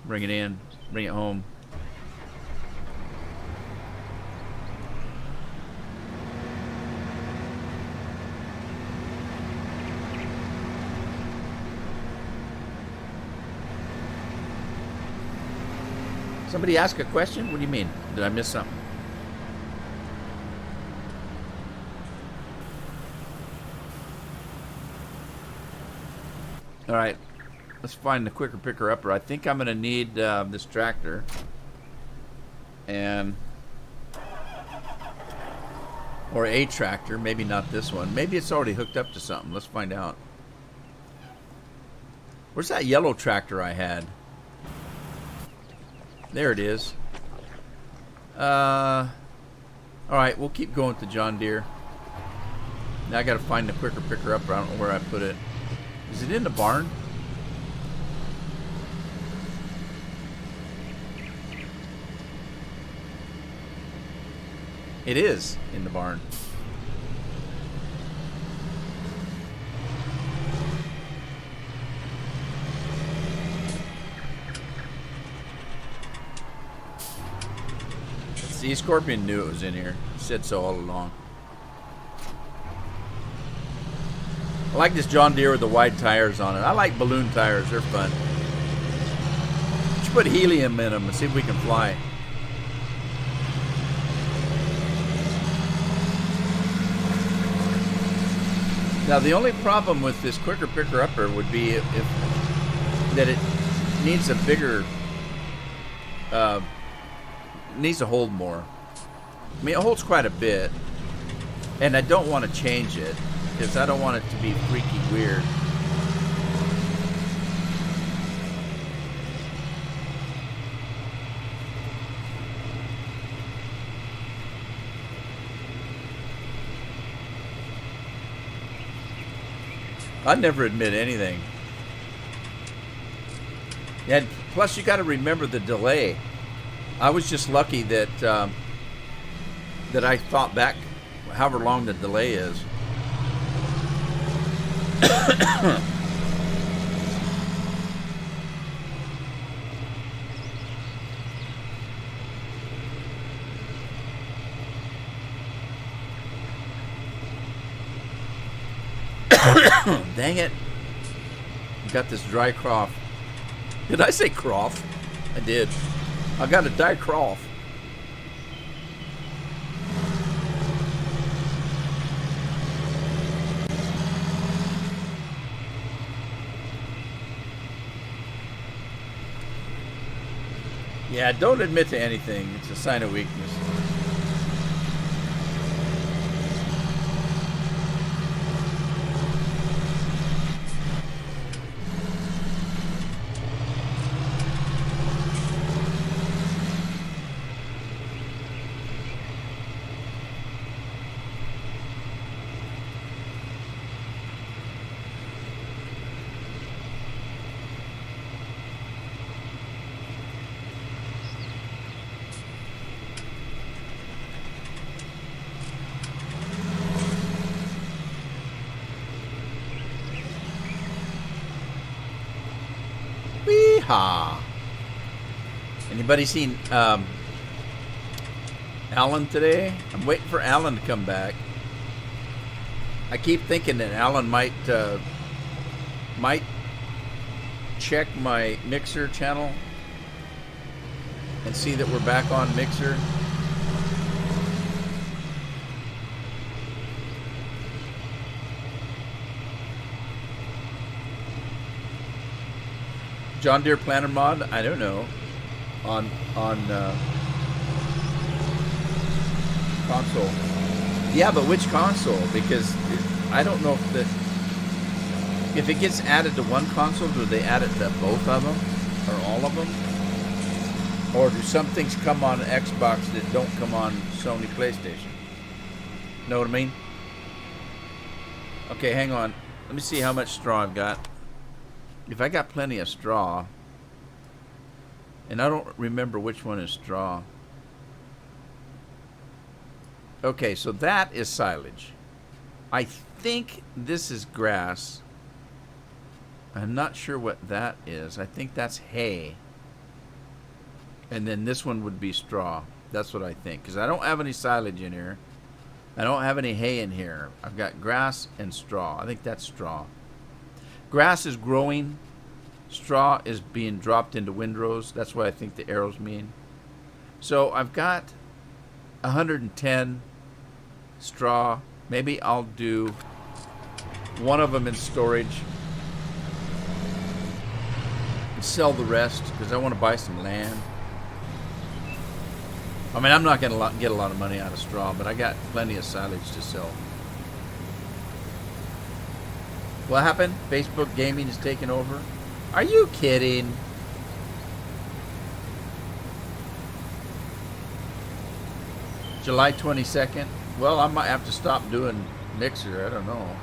Bring it in. Bring it home. Somebody ask a question? What do you mean? Did I miss something? All right, let's find the quicker picker upper. I think I'm going to need this tractor, and or a tractor. Maybe not this one. Maybe it's already hooked up to something. Let's find out. Where's that yellow tractor I had? There it is. All right, we'll keep going with the John Deere. Now I got to find the quicker picker upper. I don't know where I put it. Is it in the barn? It is in the barn. See, Scorpion knew it was in here. He said so all along. I like this John Deere with the wide tires on it. I like balloon tires. They're fun. Let's put helium in them and see if we can fly. Now, the only problem with this quicker picker upper would be if that it needs a bigger, needs to hold more. I mean, it holds quite a bit, and I don't want to change it because I don't want it to be freaky weird. I never admit anything. And plus, you got to remember the delay. I was just lucky that that I thought back however long the delay is. Dang it. Got this dry cough. Did I say cough? I did. I got a dry cough. Yeah, don't admit to anything. It's a sign of weakness. Anybody seen Alan today. I'm waiting for Alan to come back. I keep thinking that Alan might check my Mixer channel and see that we're back on Mixer. John Deere Planter mod? I don't know. On console. Yeah, but which console? Because I don't know if it gets added to one console, do they add it to both of them or all of them? Or do some things come on Xbox that don't come on Sony PlayStation? Know what I mean? Okay, hang on. Let me see how much straw I've got. If I got plenty of straw, and I don't remember which one is straw. Okay, so that is silage. I think this is grass. I'm not sure what that is. I think that's hay. And then this one would be straw. That's what I think. Because I don't have any silage in here. I don't have any hay in here. I've got grass and straw. I think that's straw. Grass is growing. Straw is being dropped into windrows. That's what I think the arrows mean. So I've got 110 straw. Maybe I'll do one of them in storage. And sell the rest because I want to buy some land. I mean, I'm not going to get a lot of money out of straw, but I got plenty of silage to sell. What happened? Facebook gaming is taking over? Are you kidding? July 22nd? Well, I might have to stop doing Mixer. I don't know.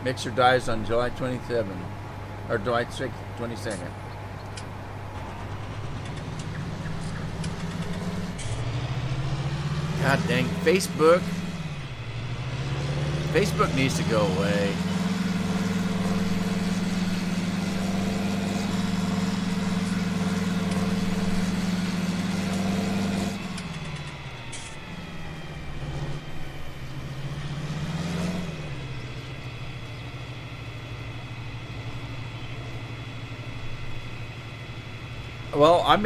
Mixer dies on July 27th. Or July 22nd. God dang. Facebook. Facebook needs to go away. Well, I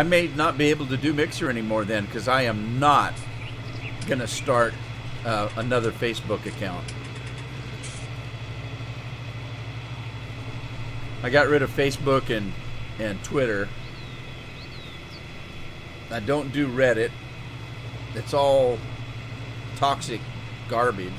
may not be able to do Mixer anymore then, because I am not gonna start another Facebook account. I got rid of Facebook and Twitter. I don't do Reddit. It's all toxic garbage.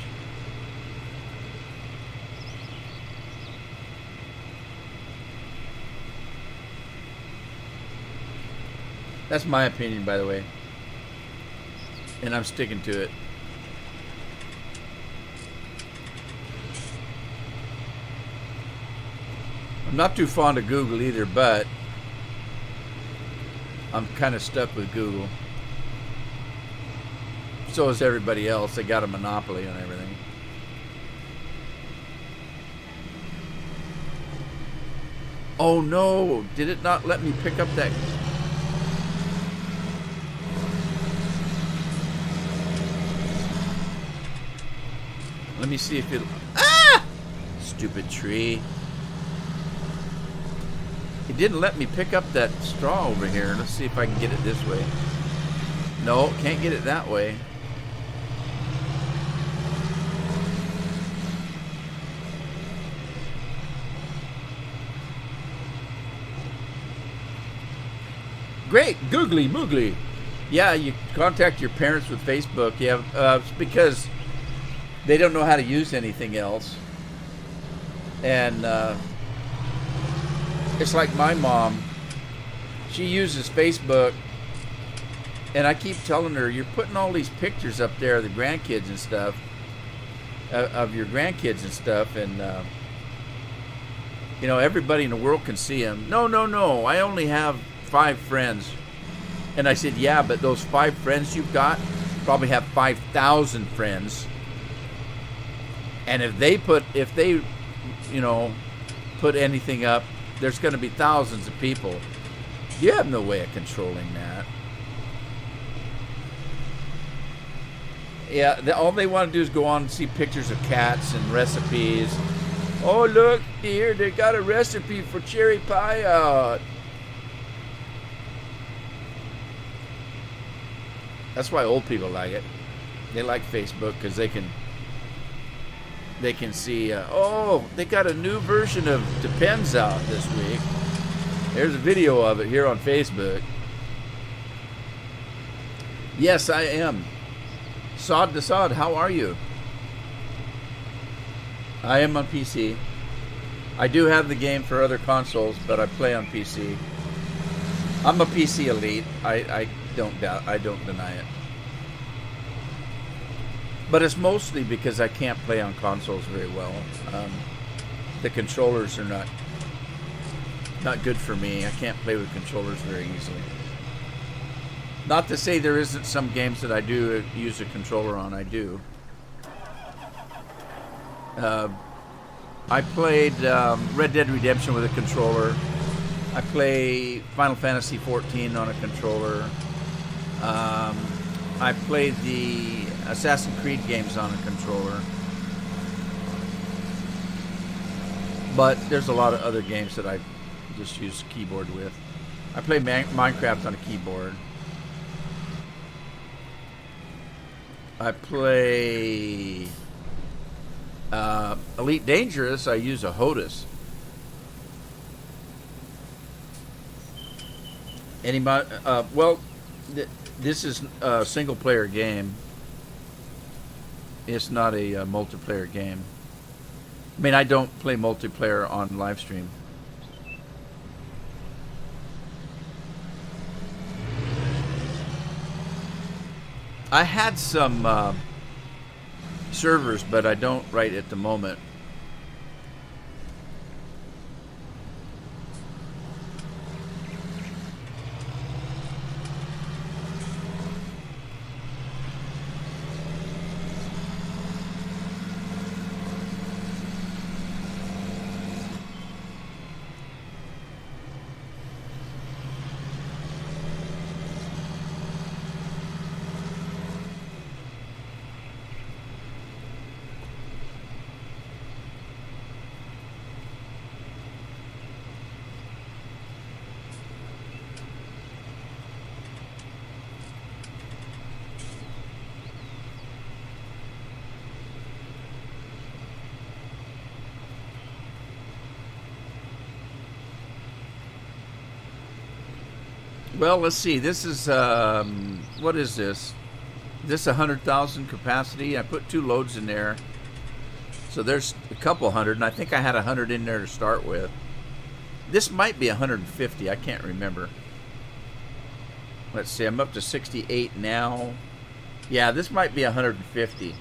That's my opinion, by the way. And I'm sticking to it. I'm not too fond of Google either, but I'm kind of stuck with Google. So is everybody else. They got a monopoly on everything. Oh no, did it not let me pick up that? Let me see if it... Ah! Stupid tree. It didn't let me pick up that straw over here. Let's see if I can get it this way. No, can't get it that way. Great, googly moogly. Yeah, you contact your parents with Facebook. Yeah, it's because they don't know how to use anything else. And it's like my mom. She uses Facebook, and I keep telling her, you're putting all these pictures up there of the grandkids and stuff, of your grandkids and stuff, and you know, everybody in the world can see them. No, I only have 5 friends. And I said, yeah, but those 5 friends you've got probably have 5,000 friends. And if they you know, put anything up, there's going to be thousands of people. You have no way of controlling that. Yeah, all they want to do is go on and see pictures of cats and recipes. Oh, look here, they got a recipe for cherry pie out. That's why old people like it. They like Facebook because they can see. Oh, they got a new version of Depends out this week. There's a video of it here on Facebook. Yes, I am. Sod to Sod, how are you? I am on PC. I do have the game for other consoles, but I play on PC. I'm a PC elite. I don't deny it. But it's mostly because I can't play on consoles very well. The controllers are not good for me. I can't play with controllers very easily. Not to say there isn't some games that I do use a controller on. I do. I played Red Dead Redemption with a controller. I play Final Fantasy XIV on a controller. I played the Assassin's Creed games on a controller. But there's a lot of other games that I just use keyboard with. I play Minecraft on a keyboard. I play Elite Dangerous. I use a HOTAS. This is a single player game. It's not a multiplayer game. I mean, I don't play multiplayer on live stream. I had some servers, but I don't right at the moment. Well, let's see. This is what is this? This 100,000 capacity. I put 2 loads in there, so there's a couple hundred, and I think I had 100 in there to start with. This might be 150. I can't remember. Let's see. I'm up to 68 now. Yeah, this might be 150.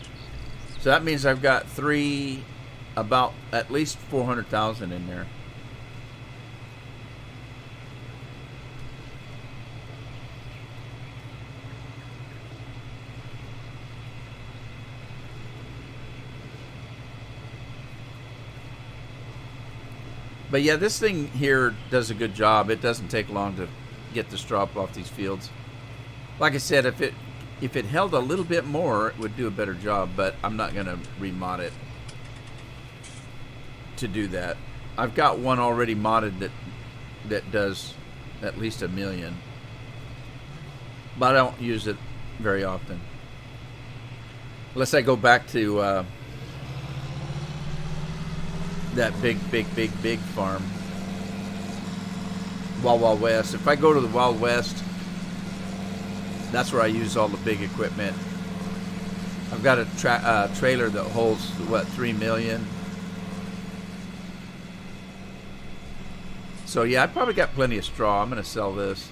So that means I've got about at least 400,000 in there. But yeah, this thing here does a good job. It doesn't take long to get the straw off these fields. Like I said, if it held a little bit more, it would do a better job, but I'm not going to remod it to do that. I've got one already modded that does at least 1 million. But I don't use it very often. Unless I go back to that big farm, Wild West. If I go to the Wild West, that's where I use all the big equipment. I've got a trailer that holds 3 million. So yeah, I probably got plenty of straw. I'm gonna sell this.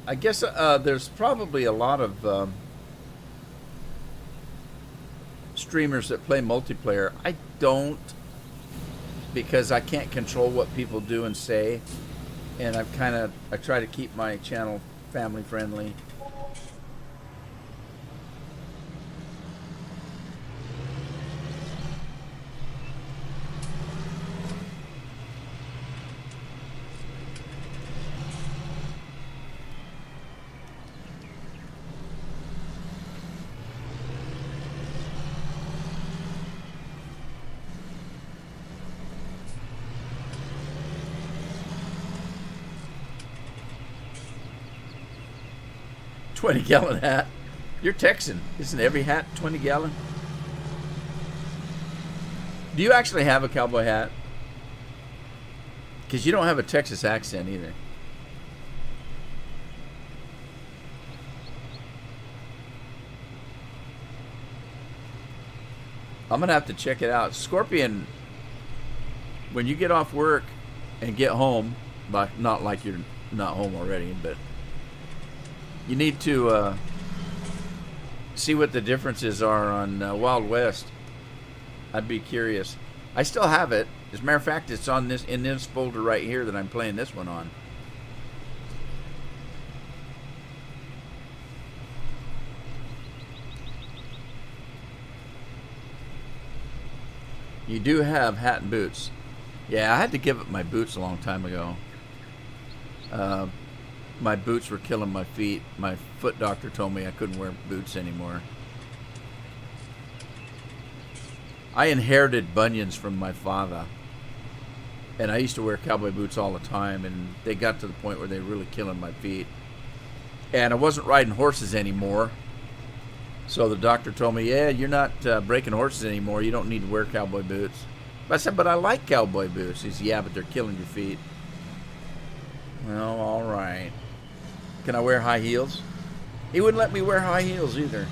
I guess there's probably a lot of streamers that play multiplayer. I don't because I can't control what people do and say, and I try to keep my channel family friendly. $20-gallon hat. You're Texan. Isn't every hat 20-gallon? Do you actually have a cowboy hat? Because you don't have a Texas accent either. I'm going to have to check it out. Scorpion, when you get off work and get home, not like you're not home already, but you need to see what the differences are on Wild West. I'd be curious. I still have it. As a matter of fact, it's on in this folder right here that I'm playing this one on. You do have hat and boots. Yeah, I had to give up my boots a long time ago. My boots were killing my feet. My foot doctor told me I couldn't wear boots anymore. I inherited bunions from my father. And I used to wear cowboy boots all the time, and they got to the point where they were really killing my feet. And I wasn't riding horses anymore. So the doctor told me, yeah, you're not breaking horses anymore. You don't need to wear cowboy boots. But I said, but I like cowboy boots. He said, yeah, but they're killing your feet. Well, all right. Can I wear high heels? He wouldn't let me wear high heels either.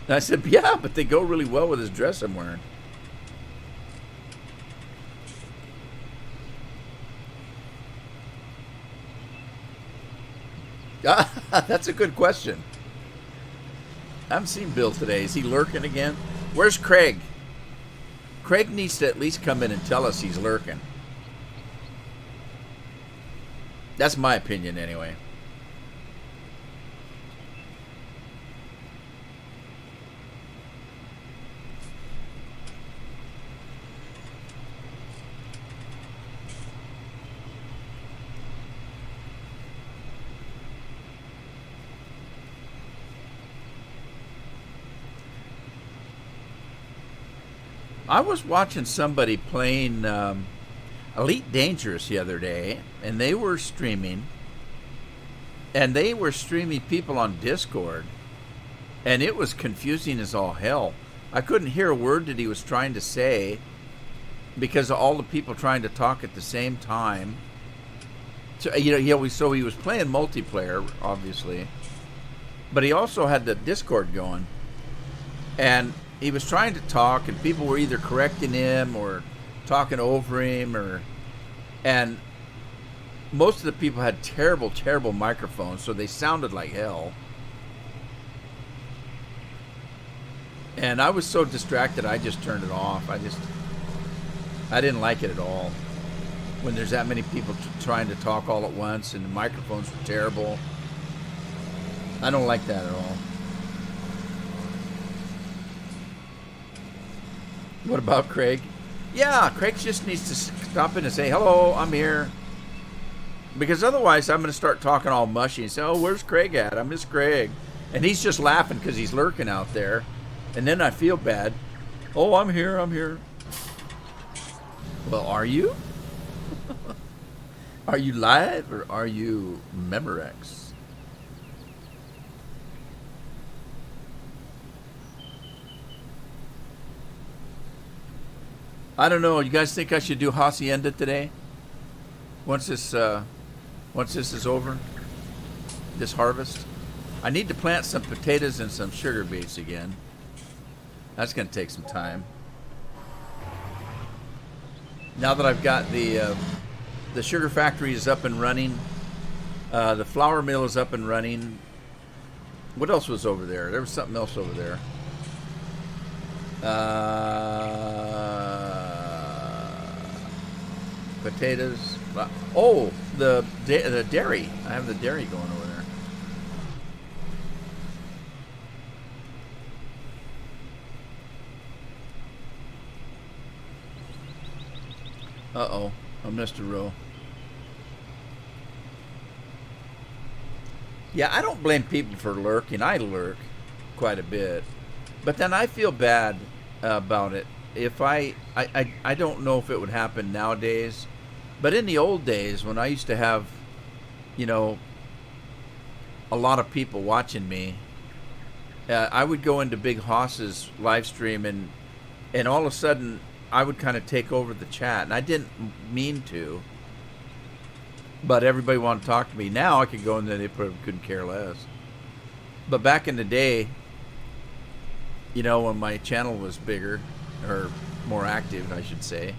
And I said, yeah, but they go really well with this dress I'm wearing. That's a good question. I haven't seen Bill today. Is he lurking again? Where's Craig? Craig needs to at least come in and tell us he's lurking. That's my opinion anyway. I was watching somebody playing Elite Dangerous the other day, and they were streaming, people on Discord, and it was confusing as all hell. I couldn't hear a word that he was trying to say because of all the people trying to talk at the same time. So, so he was playing multiplayer, obviously, but he also had the Discord going, and he was trying to talk, and people were either correcting him or talking over him, and most of the people had terrible, terrible microphones, so they sounded like hell. And I was so distracted, I just turned it off. I didn't like it at all. When there's that many people trying to talk all at once, and the microphones were terrible. I don't like that at all. What about Craig? Yeah, Craig just needs to stop in and say, hello, I'm here. Because otherwise I'm going to start talking all mushy and say, oh, where's Craig at? I miss Craig. And he's just laughing because he's lurking out there. And then I feel bad. Oh, I'm here, I'm here. Well, are you? Are you live or are you Memorex? I don't know. You guys think I should do Hacienda today? Once this is over, this harvest, I need to plant some potatoes and some sugar beets again. That's going to take some time. Now that I've got the sugar factory is up and running, the flour mill is up and running. What else was over there? There was something else over there. Potatoes. Oh, the dairy. I have the dairy going over there. Uh-oh. I missed a row. Yeah, I don't blame people for lurking. I lurk quite a bit. But then I feel bad about it. If I don't know if it would happen nowadays, but in the old days when I used to have, you know, a lot of people watching me, I would go into Big Hoss's live stream and all of a sudden I would kind of take over the chat, and I didn't mean to, but everybody wanted to talk to me. Now I could go in there, they probably couldn't care less. But back in the day, you know, when my channel was bigger, or more active, I should say,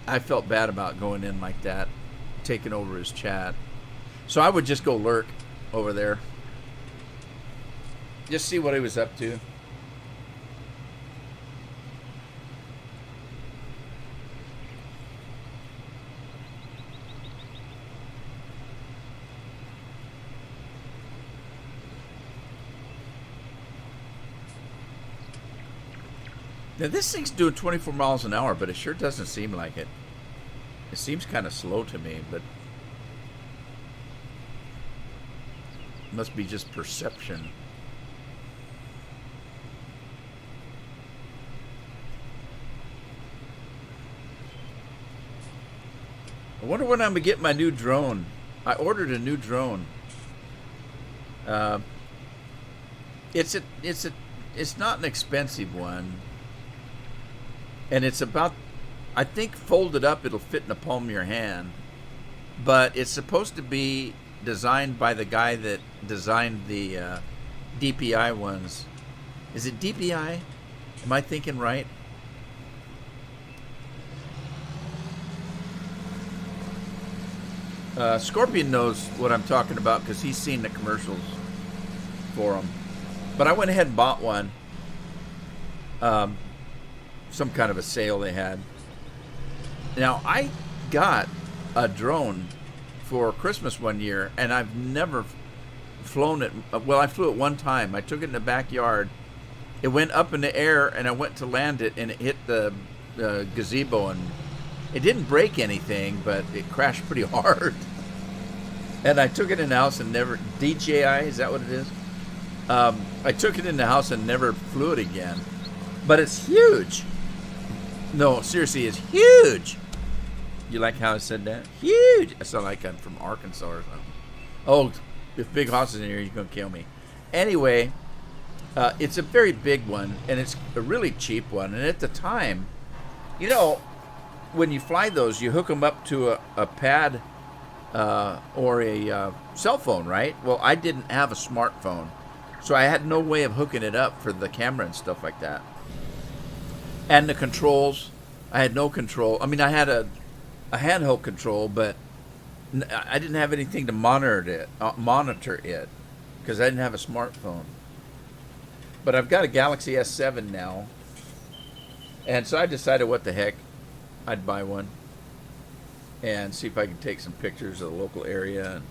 I felt bad about going in like that, taking over his chat. So I would just go lurk over there, just see what he was up to. Now this thing's doing 24 miles an hour, but it sure doesn't seem like it. It seems kind of slow to me, but it must be just perception. I wonder when I'm gonna get my new drone. I ordered a new drone. It's not an expensive one. And it's about, I think folded up it'll fit in the palm of your hand. But it's supposed to be designed by the guy that designed the DPI ones. Is it DPI? Am I thinking right? Scorpion knows what I'm talking about because he's seen the commercials for them. But I went ahead and bought one. Some kind of a sale they had. Now, I got a drone for Christmas one year, and I've never flown it. Well, I flew it one time. I took it in the backyard. It went up in the air, and I went to land it, and it hit the gazebo, and it didn't break anything, but it crashed pretty hard. And I took it in the house and never... DJI, is that what it is? I took it in the house and never flew it again. But it's huge. No, seriously, it's huge. You like how I said that? Huge. I sound like I'm from Arkansas or something. Oh, if Big Hoss is in here, he's going to kill me. Anyway, it's a very big one, and it's a really cheap one. And at the time, you know, when you fly those, you hook them up to a pad or a cell phone, right? Well, I didn't have a smartphone, so I had no way of hooking it up for the camera and stuff like that. And the controls, I had no control. I mean, I had a handheld control, but I didn't have anything to monitor it because I didn't have a smartphone. But I've got a Galaxy S7 now, and so I decided what the heck, I'd buy one and see if I can take some pictures of the local area. And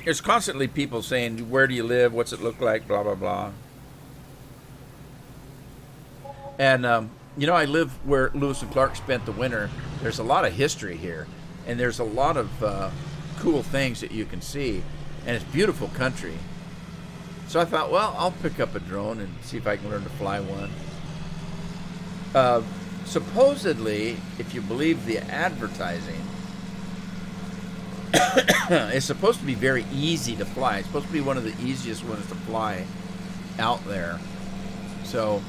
there's constantly people saying, where do you live? What's it look like? Blah, blah, blah. And, you know, I live where Lewis and Clark spent the winter. There's a lot of history here. And there's a lot of cool things that you can see. And it's beautiful country. So I thought, well, I'll pick up a drone and see if I can learn to fly one. Supposedly, if you believe the advertising, it's supposed to be very easy to fly. It's supposed to be one of the easiest ones to fly out there. So...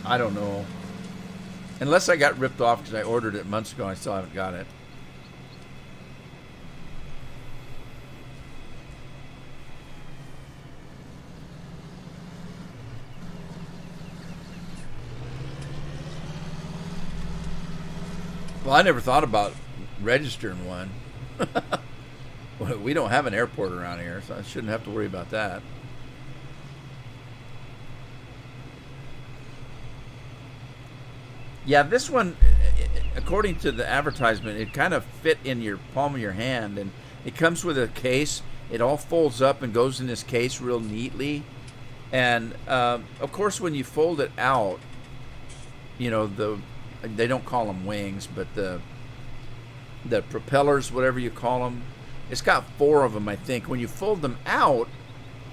I don't know. Unless I got ripped off because I ordered it months ago and I still haven't got it. Well, I never thought about registering one. We don't have an airport around here, so I shouldn't have to worry about that. Yeah, this one, according to the advertisement, it kind of fit in your palm of your hand, and it comes with a case. It all folds up and goes in this case real neatly. And of course, when you fold it out, you know, they don't call them wings, but the propellers, whatever you call them, it's got 4 of them, I think. When you fold them out,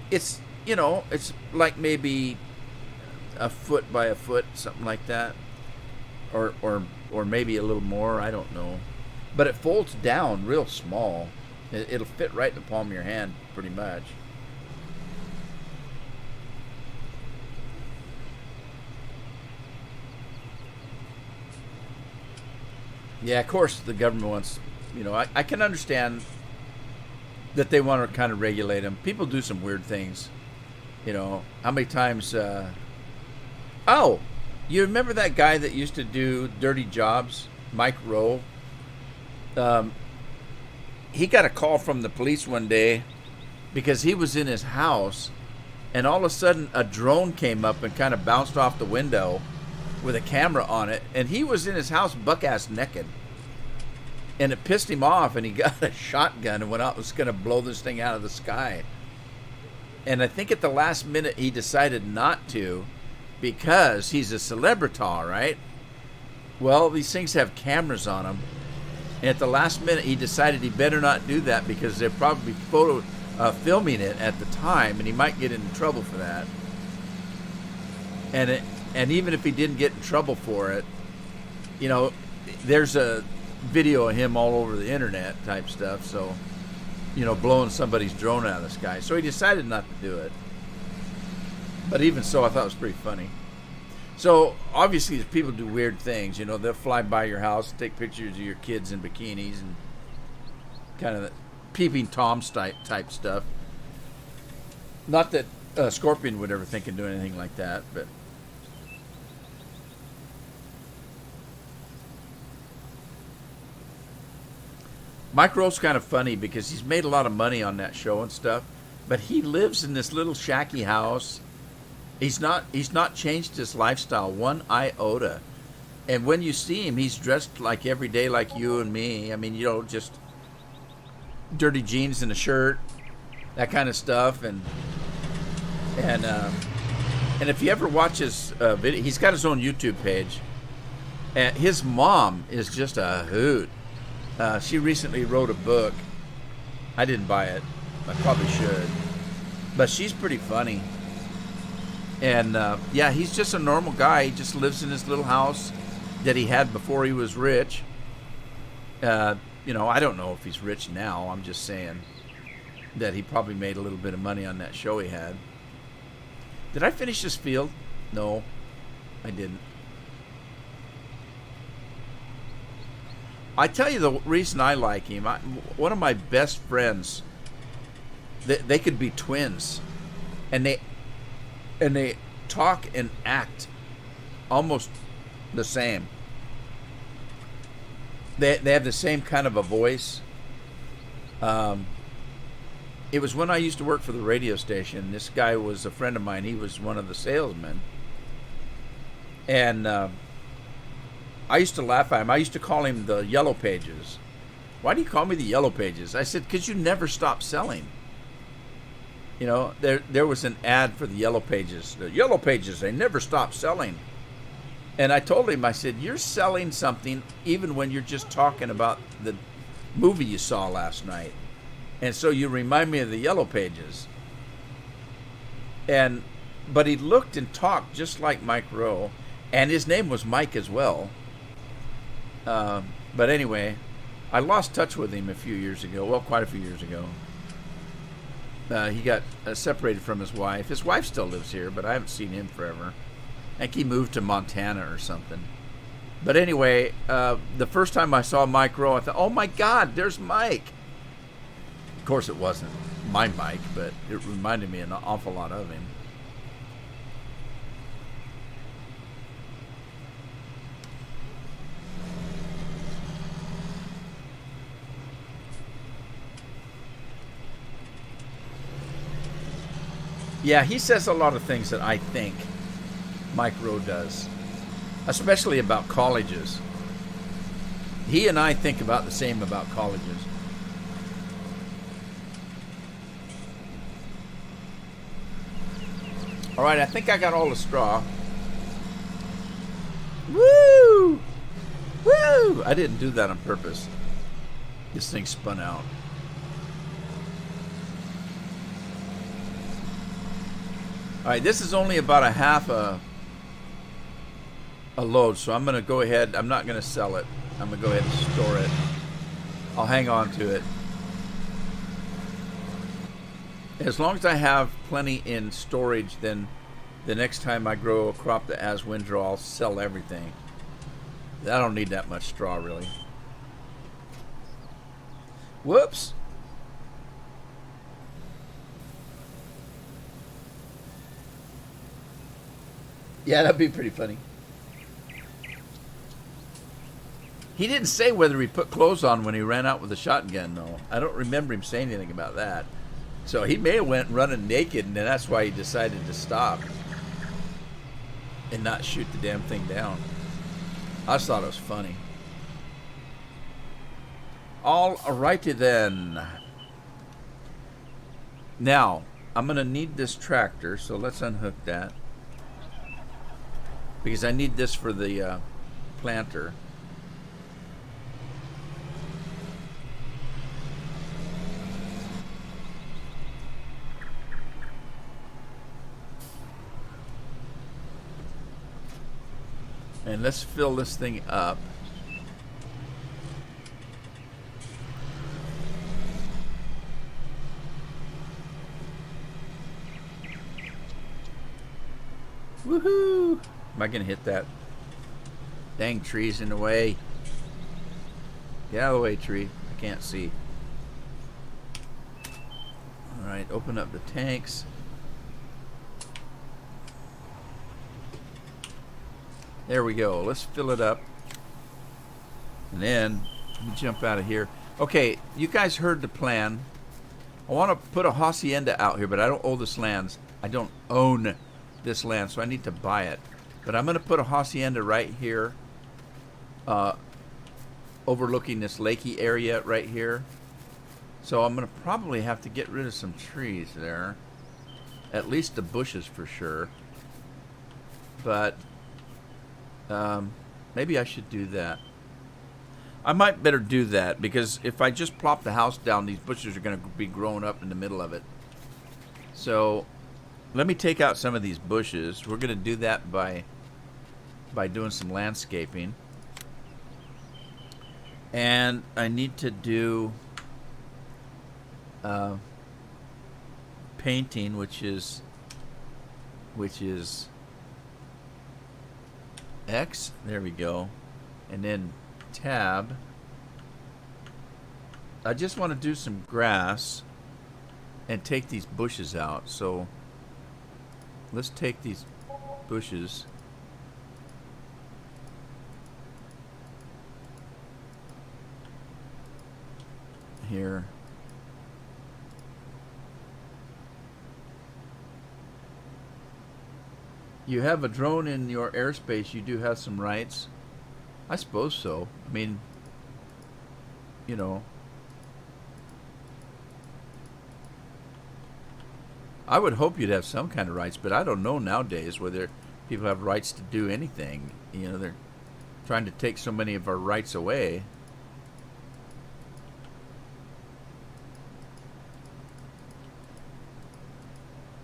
it's, you know, it's like maybe a foot by a foot, something like that, or maybe a little more. I don't know, but it folds down real small. It'll fit right in the palm of your hand, pretty much. Yeah, of course the government wants, you know, I can understand that they want to kind of regulate them. People do some weird things, you know. How many times? Oh, you remember that guy that used to do dirty jobs, Mike Rowe? He got a call from the police one day because he was in his house, and all of a sudden a drone came up and kind of bounced off the window with a camera on it, and he was in his house buck-ass naked. And it pissed him off, and he got a shotgun and went out and was going to blow this thing out of the sky. And I think at the last minute he decided not to, because he's a celebrity, right? Well, these things have cameras on them. And at the last minute he decided he better not do that because they're probably filming it at the time, and he might get into trouble for that. And even if he didn't get in trouble for it, you know, there's a video of him all over the internet type stuff, so, you know, blowing somebody's drone out of the sky. So he decided not to do it. But even so, I thought it was pretty funny. So obviously people do weird things, you know. They'll fly by your house and take pictures of your kids in bikinis and kind of the peeping Toms type stuff. Not that Scorpion would ever think of doing anything like that, but Mike Rowe's kind of funny because he's made a lot of money on that show and stuff, but he lives in this little shacky house. He's not changed his lifestyle one iota. And when you see him, he's dressed like every day like you and me. I mean, you know, just dirty jeans and a shirt, that kind of stuff. And if you ever watch his video, he's got his own YouTube page. And his mom is just a hoot. She recently wrote a book. I didn't buy it. I probably should. But she's pretty funny. And, yeah, he's just a normal guy. He just lives in his little house that he had before he was rich. You know, I don't know if he's rich now. I'm just saying that he probably made a little bit of money on that show he had. Did I finish this field? No, I didn't. I tell you the reason I like him. One of my best friends, they could be twins, and they talk and act almost the same. They have the same kind of a voice. It was when I used to work for the radio station. This guy was a friend of mine. He was one of the salesmen, and I used to laugh at him. I used to call him the Yellow Pages. Why do you call me the Yellow Pages? I said, because you never stop selling. You know, there was an ad for the Yellow Pages. The Yellow Pages, they never stop selling. And I told him, I said, you're selling something even when you're just talking about the movie you saw last night. And so you remind me of the Yellow Pages. But he looked and talked just like Mike Rowe. And his name was Mike as well. But anyway, I lost touch with him a few years ago. Well, quite a few years ago. He got separated from his wife. His wife still lives here, but I haven't seen him forever. I think he moved to Montana or something. But anyway, the first time I saw Mike Rowe, I thought, oh my God, there's Mike. Of course, it wasn't my Mike, but it reminded me an awful lot of him. Yeah, he says a lot of things that I think Mike Rowe does. especially about colleges. He and I think about the same about colleges. All right, I think I got all the straw. Woo! Woo! I didn't do that on purpose. This thing spun out. All right, this is only about a half a load, so I'm going to go ahead. I'm not going to sell it. I'm going to go ahead and store it. I'll hang on to it. As long as I have plenty in storage, then the next time I grow a crop that has windrow, I'll sell everything. I don't need that much straw, really. Whoops. Yeah, that'd be pretty funny. He didn't say whether he put clothes on when he ran out with the shotgun, though. I don't remember him saying anything about that. So he may have went running naked, and that's why he decided to stop and not shoot the damn thing down. I just thought it was funny. All righty then. Now, I'm going to need this tractor, so let's unhook that. Because I need this for the planter. And let's fill this thing up. Woohoo! Am I gonna hit that? Dang, tree's in the way. Get out of the way, tree. I can't see. Alright, open up the tanks. There we go. Let's fill it up. And then, let me jump out of here. Okay, you guys heard the plan. I want to put a hacienda out here, but I don't own this land. I don't own this land, so I need to buy it. But I'm going to put a hacienda right here, overlooking this lakey area right here. So I'm going to probably have to get rid of some trees there. At least the bushes for sure. But maybe I should do that. I might better do that, because if I just plop the house down, these bushes are going to be growing up in the middle of it. So let me take out some of these bushes. We're going to do that by doing some landscaping. And I need to do painting, which is X. There we go. And then tab. I just want to do some grass and take these bushes out. So let's take these bushes. Here. You have a drone in your airspace, you do have some rights. I suppose so. I mean, you know, I would hope you'd have some kind of rights, but I don't know nowadays whether people have rights to do anything. You know, they're trying to take so many of our rights away.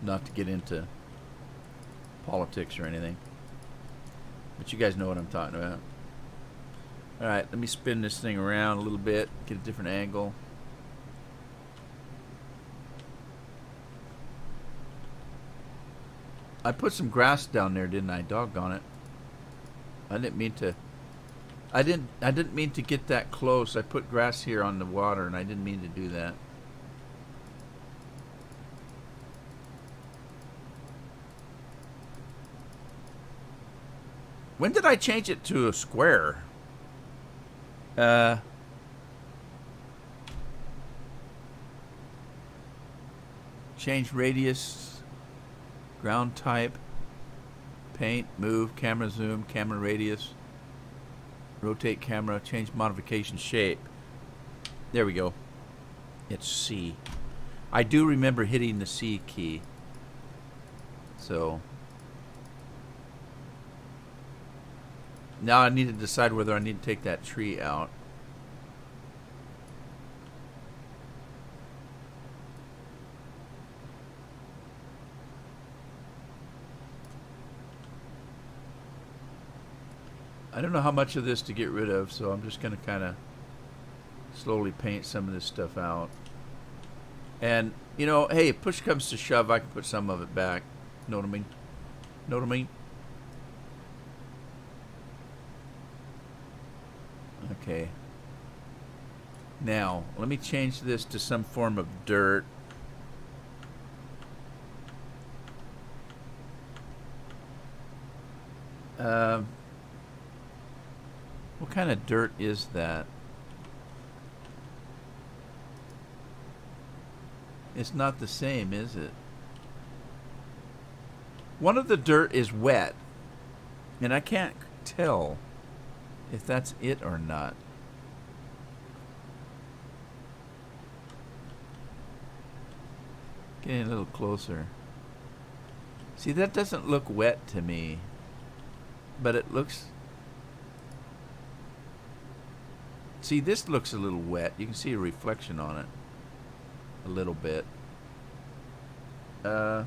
Not to get into politics or anything, but you guys know what I'm talking about. Alright, let me spin this thing around a little bit, get a different angle. I put some grass down there, didn't I? Doggone it. I didn't mean to. I didn't mean to get that close. I put grass here on the water, and I didn't mean to do that. When did I change it to a square? Change radius, ground type. paint, move, camera zoom, camera radius, rotate camera, change modification shape. There we go. It's C. I do remember hitting the C key. So now I need to decide whether I need to take that tree out. I don't know how much of this to get rid of, so I'm just going to kind of slowly paint some of this stuff out. And, you know, hey, if push comes to shove, I can put some of it back. Know what I mean? Know what I mean? Okay. Now, let me change this to some form of dirt. What kind of dirt is that? It's not the same, is it? One of the dirt is wet, and I can't tell if that's it or not. Getting a little closer. See, that doesn't look wet to me, but it looks... See, this looks a little wet. You can see a reflection on it. A little bit. I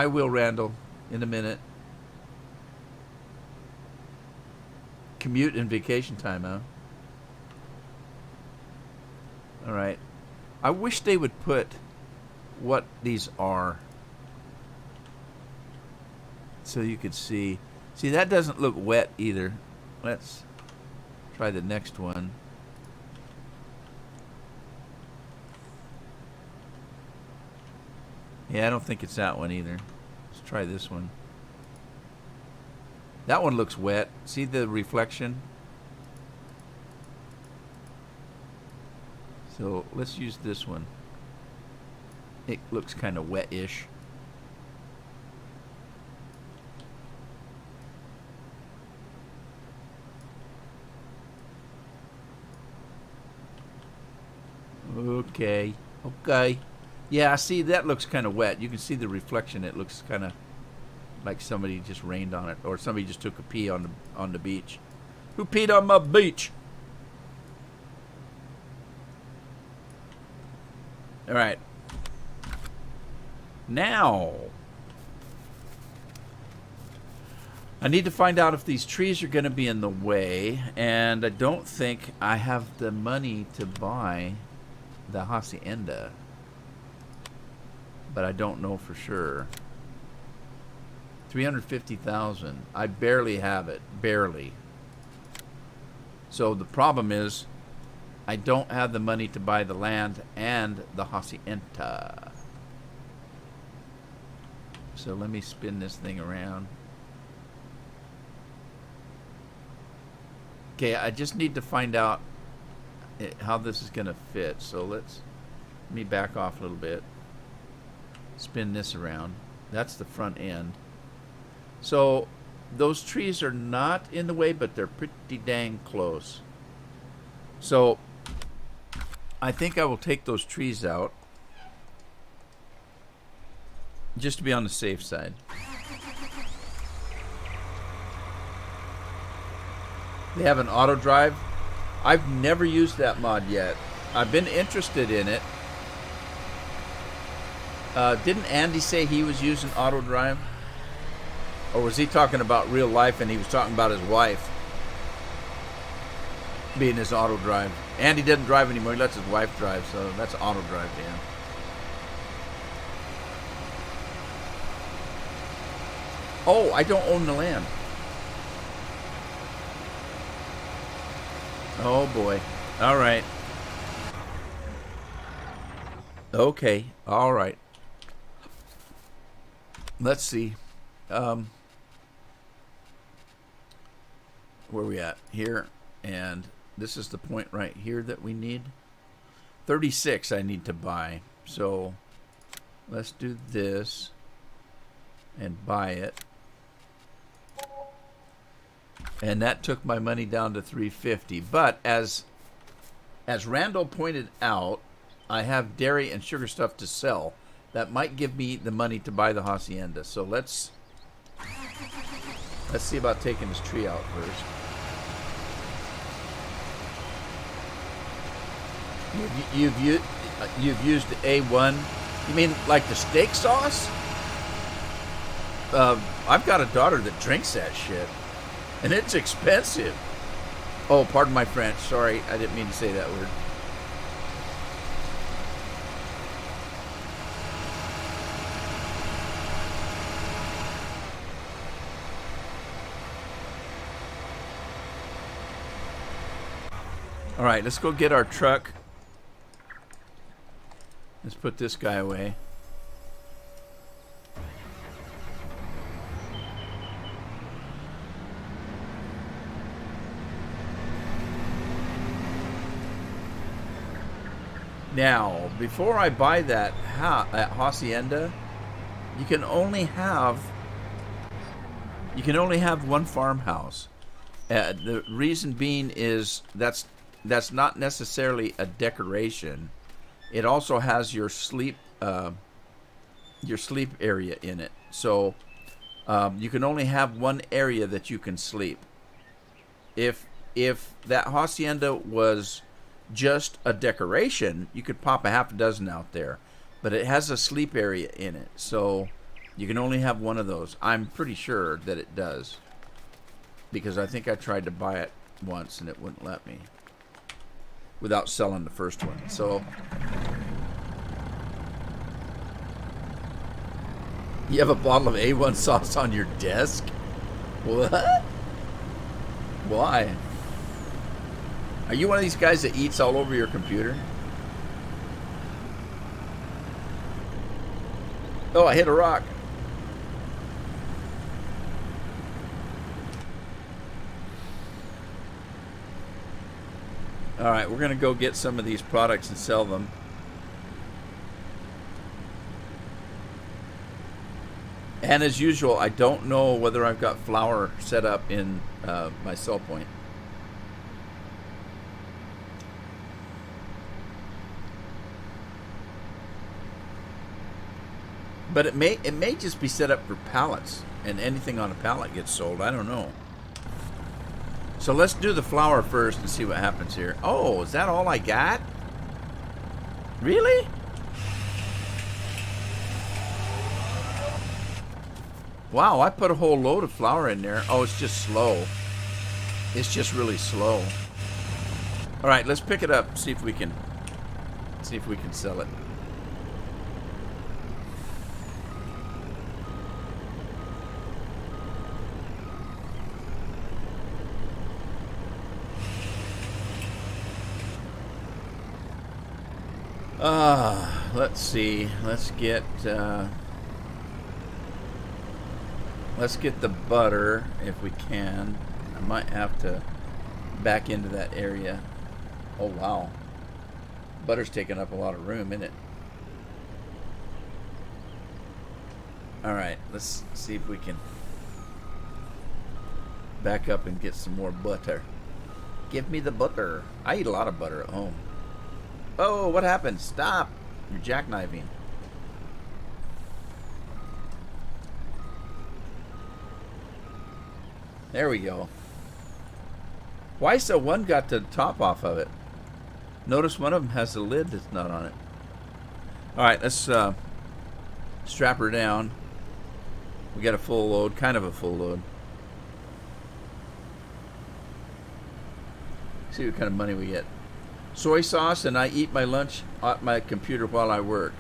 will, Randall, in a minute. Commute and vacation time, huh? Alright. I wish they would put what these are, so you could see. See, that doesn't look wet either. Let's try the next one. Yeah, I don't think it's that one either. Let's try this one. That one looks wet. See the reflection? So let's use this one. It looks kind of wet-ish. Okay. Okay. Yeah, see, that looks kind of wet. You can see the reflection. It looks kind of like somebody just rained on it, or somebody just took a pee on the beach. Who peed on my beach? All right. Now, I need to find out if these trees are going to be in the way, and I don't think I have the money to buy the hacienda, but I don't know for sure. 350,000. I barely have it, barely. So the problem is, I don't have the money to buy the land and the hacienda. So let me spin this thing around. Okay, I just need to find out how this is going to fit. So let me back off a little bit. Spin this around. That's the front end. So those trees are not in the way, but they're pretty dang close. So I think I will take those trees out just to be on the safe side. They have an auto drive. I've never used that mod yet. I've been interested in it. Didn't Andy say he was using auto drive? Or was he talking about real life and he was talking about his wife being his auto drive? Andy doesn't drive anymore. He lets his wife drive, so that's auto drive to him. Oh, I don't own the land. Oh, boy. All right. Okay. All right. Let's see. Where are we at? Here. And this is the point right here that we need. 36 I need to buy. So let's do this. and buy it. And that took my money down to $350. But as Randall pointed out, I have dairy and sugar stuff to sell. That might give me the money to buy the hacienda. So let's see about taking this tree out first. You've used A1. You mean like the steak sauce? I've got a daughter that drinks that shit, and it's expensive. Oh, pardon my French. Sorry, I didn't mean to say that word. All right, let's go get our truck. Let's put this guy away. Now, before I buy that hacienda, you can only have one farmhouse. The reason being is that's not necessarily a decoration. It also has your sleep area in it. So you can only have one area that you can sleep. If that hacienda was just a decoration, you could pop a half a dozen out there. But it has a sleep area in it. So you can only have one of those. I'm pretty sure that it does. Because I think I tried to buy it once and it wouldn't let me. Without selling the first one. So you have a bottle of A1 sauce on your desk? What? Why? Are you one of these guys that eats all over your computer? Oh, I hit a rock. All right, we're going to go get some of these products and sell them. And as usual, I don't know whether I've got flour set up in my sell point. But it may just be set up for pallets, and anything on a pallet gets sold. I don't know. So let's do the flour first and see what happens here. Oh, is that all I got? Really? Wow, I put a whole load of flour in there. Oh, it's just slow. It's just really slow. All right, let's pick it up. See if we can sell it. Let's see. Let's get the butter if we can. I might have to back into that area. Oh wow, butter's taking up a lot of room, isn't it? All right, let's see if we can back up and get some more butter. Give me the butter. I eat a lot of butter at home. Oh, what happened? Stop! You're jackknifing. There we go. Why so one got the top off of it? Notice one of them has a lid that's not on it. Alright, let's strap her down. We got a full load, kind of a full load. See what kind of money we get. Soy sauce, and I eat my lunch at my computer while I work.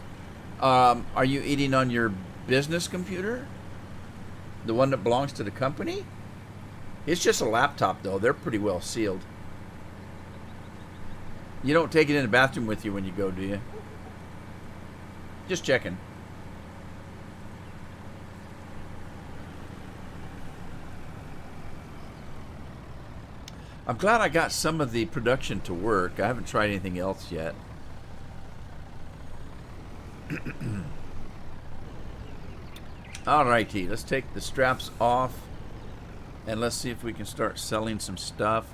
Are you eating on your business computer? The one that belongs to the company? It's just a laptop, though. They're pretty well sealed. You don't take it in the bathroom with you when you go, do you? Just checking. I'm glad I got some of the production to work. I haven't tried anything else yet. Alrighty, let's take the straps off and let's see if we can start selling some stuff.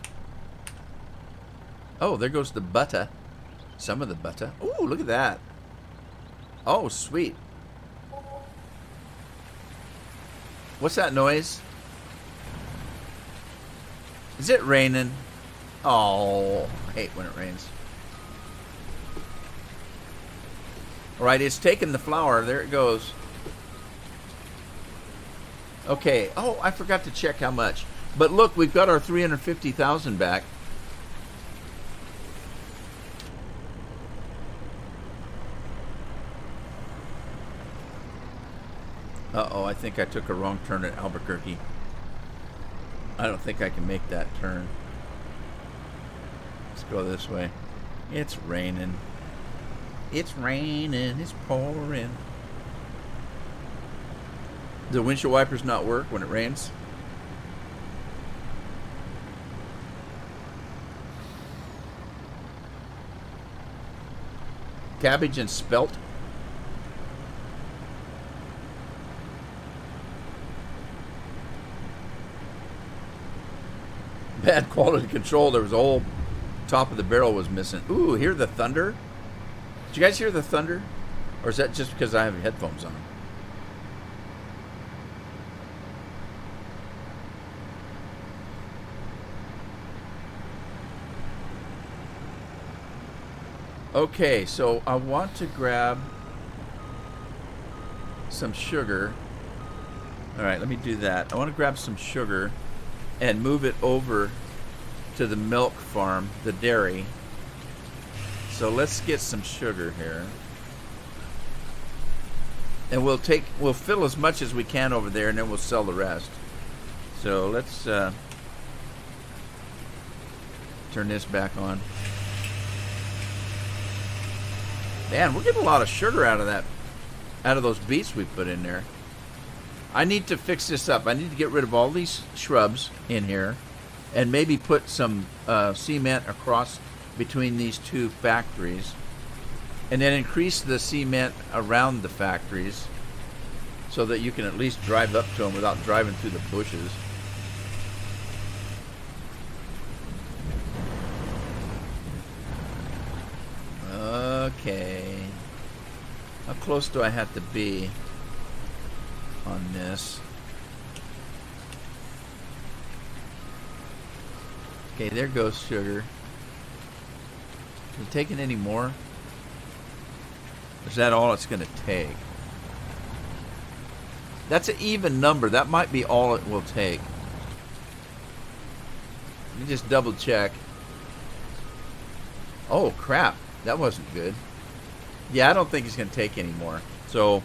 Oh, there goes the butter. Some of the butter. Ooh, look at that. Oh, sweet. What's that noise? Is it raining? Oh, I hate when it rains. Alright, it's taking the flour. There it goes. Okay. Oh, I forgot to check how much. But look, we've got our 350,000 back. Uh-oh, I think I took a wrong turn at Albuquerque. I don't think I can make that turn. Let's go this way. It's raining. It's raining. It's pouring. Do windshield wipers not work when it rains? Cabbage and spelt? Bad quality control. There was a whole top of the barrel was missing. Ooh, hear the thunder? Did you guys hear the thunder? Or is that just because I have headphones on? Okay, so I want to grab some sugar. Alright, let me do that. I want to grab some sugar and move it over to the milk farm, the dairy. So let's get some sugar here. And we'll fill as much as we can over there and then we'll sell the rest. So let's turn this back on. Man, we're getting a lot of sugar out of those beets we put in there. I need to fix this up. I need to get rid of all these shrubs in here and maybe put some cement across between these two factories and then increase the cement around the factories so that you can at least drive up to them without driving through the bushes. Okay. How close do I have to be on this? Okay, there goes sugar. Is it taking any more? Is that all it's going to take? That's an even number. That might be all it will take. Let me just double check. Oh, crap. That wasn't good. Yeah, I don't think it's going to take any more. So,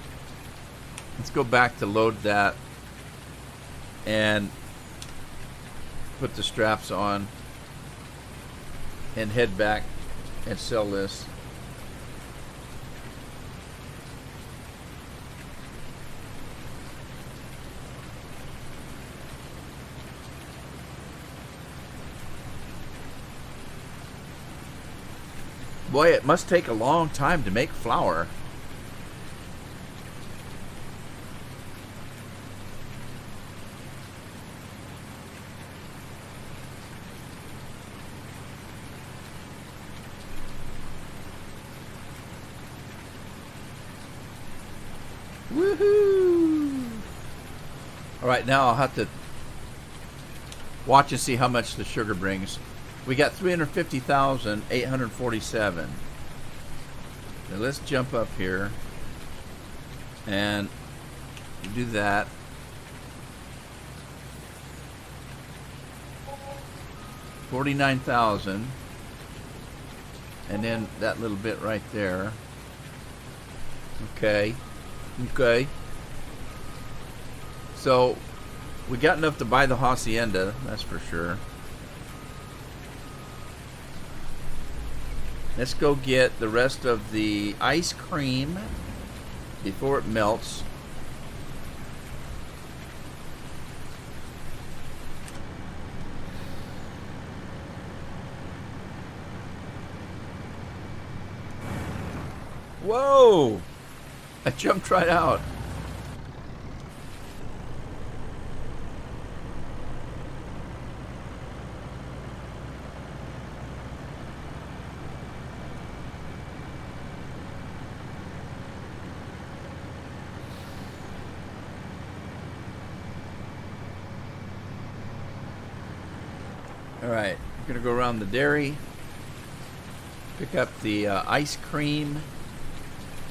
let's go back to load that and put the straps on and head back and sell this. Boy, it must take a long time to make flour. Woohoo! Alright, now I'll have to watch and see how much the sugar brings. We got 350,847. Now let's jump up here and do that. $49,000, and then that little bit right there. Okay. So we got enough to buy the hacienda, that's for sure. Let's go get the rest of the ice cream before it melts. Whoa! I jumped right out. All right, we're gonna go around the dairy, pick up the ice cream.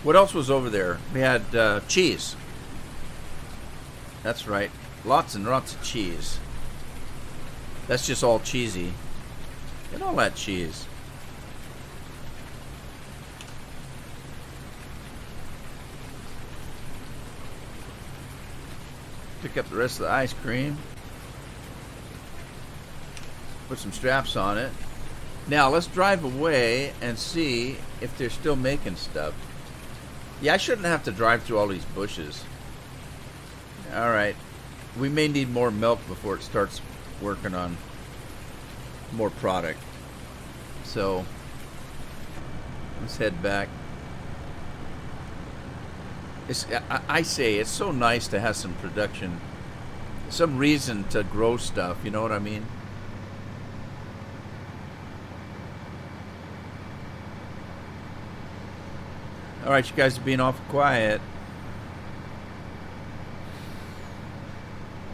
What else was over there? We had cheese. That's right, lots and lots of cheese. That's just all cheesy. Get all that cheese. Pick up the rest of the ice cream. Put some straps on it. Now let's drive away and see if they're still making stuff. Yeah, I shouldn't have to drive through all these bushes. Alright. We may need more milk before it starts working on more product. So let's head back. I say it's so nice to have some production, some reason to grow stuff, you know what I mean? Alright, you guys are being awful quiet.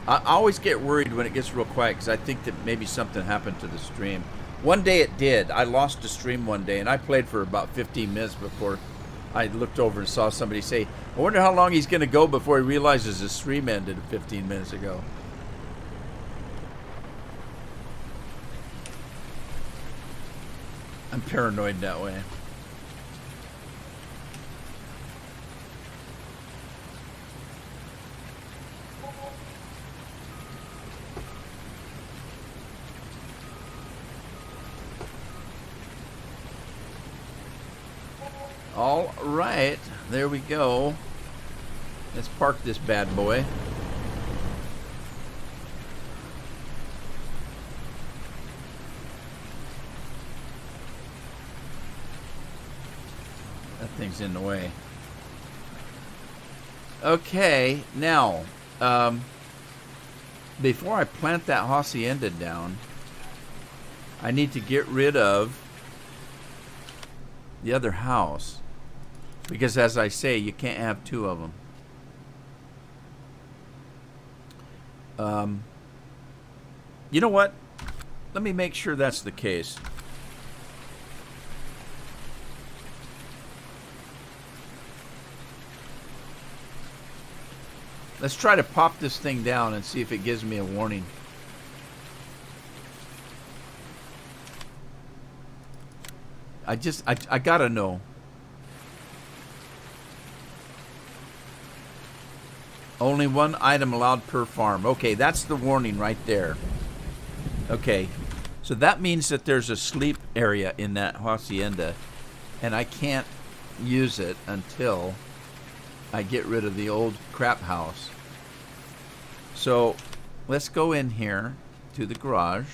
I always get worried when it gets real quiet because I think that maybe something happened to the stream. One day it did. I lost the stream one day and I played for about 15 minutes before I looked over and saw somebody say, I wonder how long he's going to go before he realizes his stream ended 15 minutes ago. I'm paranoid that way. All right, there we go. Let's park this bad boy. That thing's in the way. Okay, now, before I plant that hacienda down, I need to get rid of the other house. Because as I say, you can't have two of them. You know what? Let me make sure that's the case. Let's try to pop this thing down and see if it gives me a warning. I gotta know. Only one item allowed per farm. Okay, that's the warning right there. Okay, so that means that there's a sleep area in that hacienda, and I can't use it until I get rid of the old crap house. So let's go in here to the garage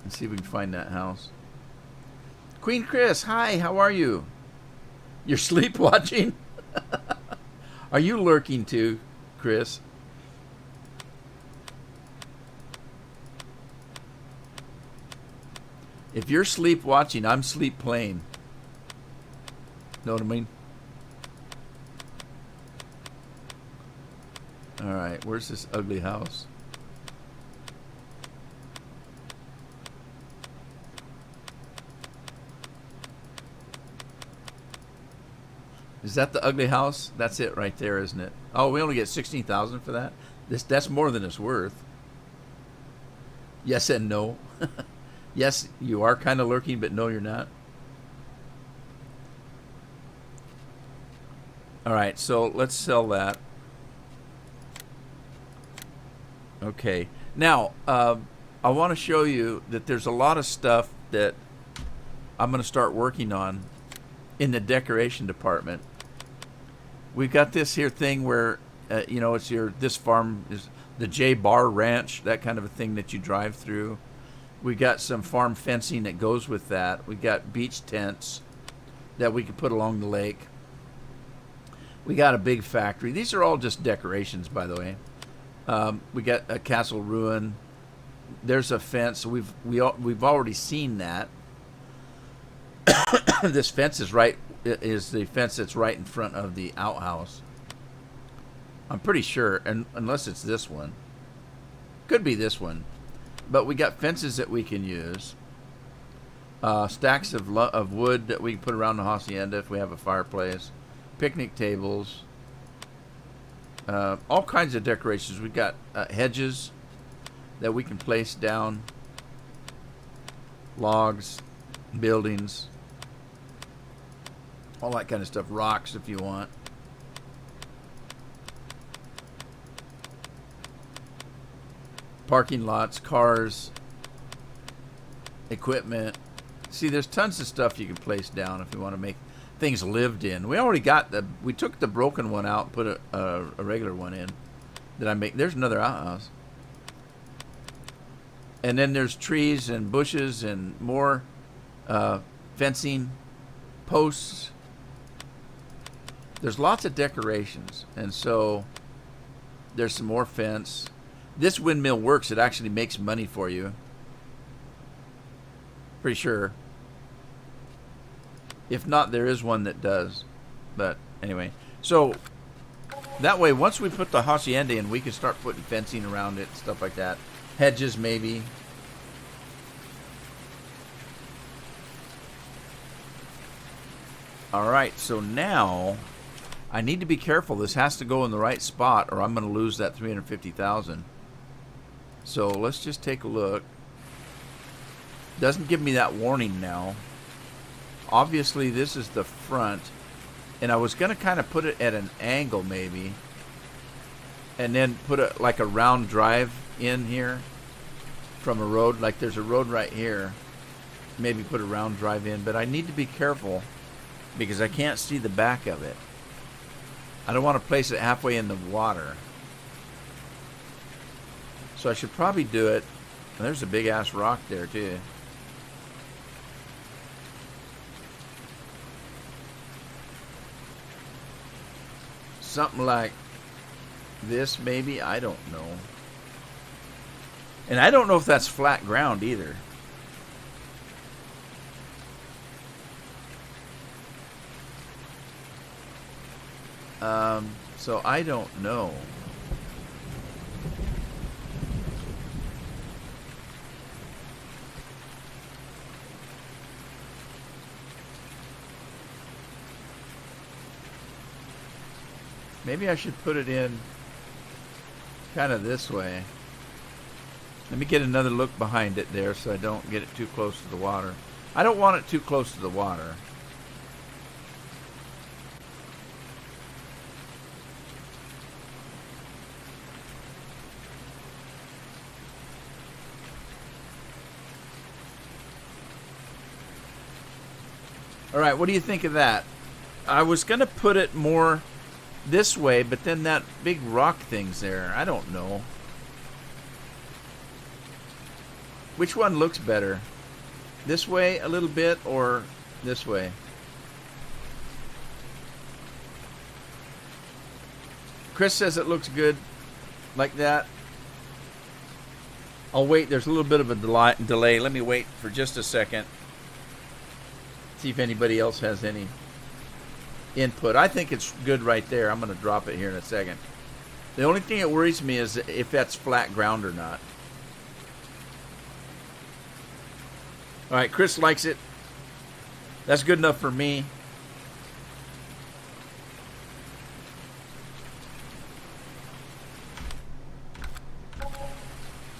and see if we can find that house. Queen Chris, hi, how are you? You're sleep watching? Are you lurking too, Chris? If you're sleep watching, I'm sleep playing. Know what I mean? Alright, where's this ugly house? Is that the ugly house? That's it right there, isn't it? Oh, we only get 16,000 for that? That's more than it's worth. Yes and no. Yes, you are kind of lurking, but no, you're not. Alright, so let's sell that. Okay. Now, I want to show you that there's a lot of stuff that I'm going to start working on in the decoration department. We've got this here thing where, you know, it's this farm is the J Bar Ranch, that kind of a thing that you drive through. We got some farm fencing that goes with that. We got beach tents that we could put along the lake. We got a big factory. These are all just decorations, by the way. We got a castle ruin. There's a fence. We've already seen that. This fence is the fence that's right in front of the outhouse. I'm pretty sure, and unless it's this one, could be this one. But we got fences that we can use. Stacks of wood that we can put around the hacienda if we have a fireplace. Picnic tables. All kinds of decorations. We've got hedges that we can place down. Logs. Buildings. All that kind of stuff. Rocks if you want. Parking lots, cars, equipment. See, there's tons of stuff you can place down if you want to make things lived in. We already got we took the broken one out and put a regular one in. There's another outhouse. And then there's trees and bushes and more fencing, posts. There's lots of decorations. And so there's some more fence. This windmill works. It actually makes money for you. Pretty sure. If not, there is one that does. But anyway. So that way, once we put the hacienda in, we can start putting fencing around it, stuff like that. Hedges, maybe. Alright, so now I need to be careful. This has to go in the right spot or I'm going to lose that $350,000. So let's just take a look. Doesn't give me that warning now. Obviously this is the front. And I was going to kind of put it at an angle maybe. And then put like a round drive in here from a road. Like there's a road right here. Maybe put a round drive in. But I need to be careful because I can't see the back of it. I don't want to place it halfway in the water. So I should probably do it. There's a big ass rock there too. Something like this maybe. I don't know. And I don't know if that's flat ground either. So I don't know. Maybe I should put it in kind of this way. Let me get another look behind it there so I don't get it too close to the water. I don't want it too close to the water. Alright, what do you think of that? I was going to put it more this way, but then that big rock thing's there. I don't know. Which one looks better? This way a little bit or this way? Chris says it looks good like that. I'll wait. There's a little bit of a delay. Let me wait for just a second. See if anybody else has any input. I think it's good right there. I'm going to drop it here in a second. The only thing that worries me is if that's flat ground or not. All right, Chris likes it. That's good enough for me.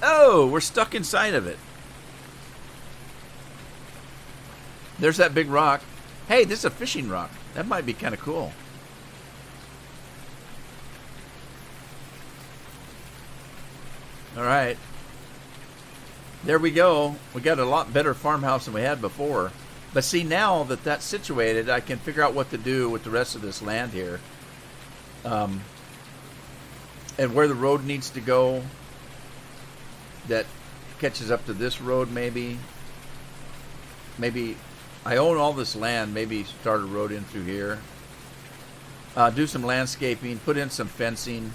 Oh, we're stuck inside of it. There's that big rock. Hey, this is a fishing rock. That might be kind of cool. All right. There we go. We got a lot better farmhouse than we had before. But see, now that that's situated, I can figure out what to do with the rest of this land here. And where the road needs to go that catches up to this road maybe. Maybe I own all this land. Maybe start a road in through here. Do some landscaping. Put in some fencing.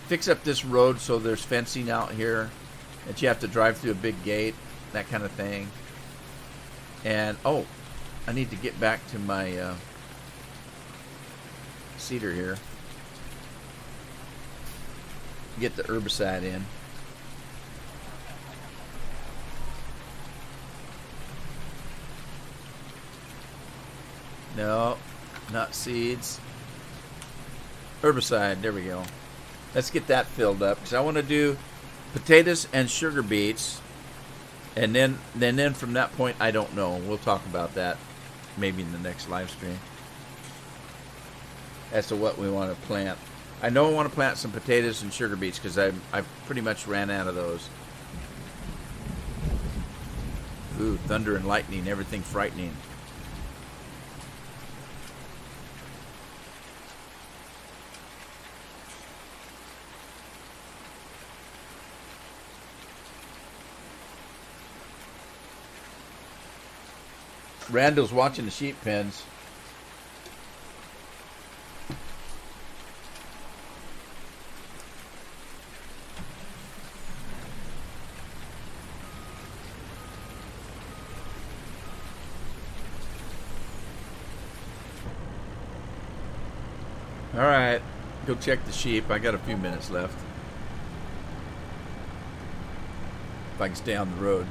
Fix up this road so there's fencing out here that you have to drive through a big gate. That kind of thing. And, oh, I need to get back to my cedar here. Get the herbicide in. No, not seeds. Herbicide. There we go. Let's get that filled up because I want to do potatoes and sugar beets, and then from that point I don't know. We'll talk about that maybe in the next live stream as to what we want to plant. I know I want to plant some potatoes and sugar beets because I pretty much ran out of those. Ooh, thunder and lightning, everything frightening. Randall's watching the sheep pens. All right, go check the sheep. I got a few minutes left. If I can stay on the road.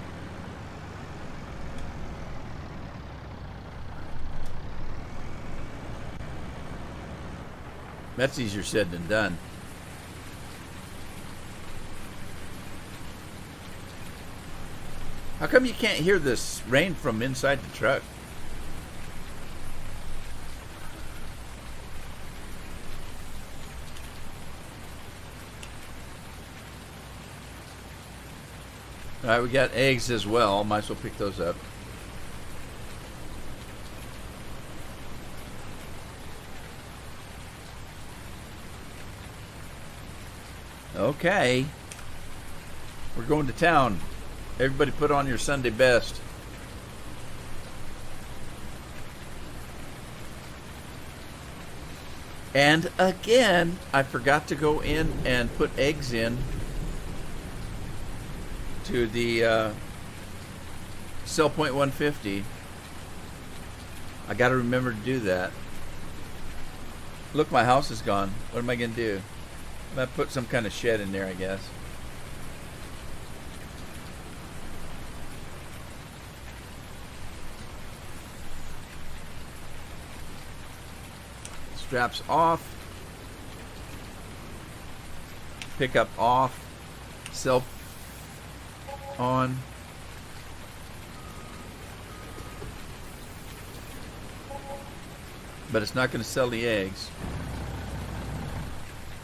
That's easier said than done. How come you can't hear this rain from inside the truck? All right, we got eggs as well. Might as well pick those up. Okay. We're going to town. Everybody put on your Sunday best. And again, I forgot to go in and put eggs in to the Cell Point 150. I got to remember to do that. Look, my house is gone. What am I going to do? I'm going to put some kind of shed in there, I guess. Straps off. Pickup off. Self on. But it's not going to sell the eggs.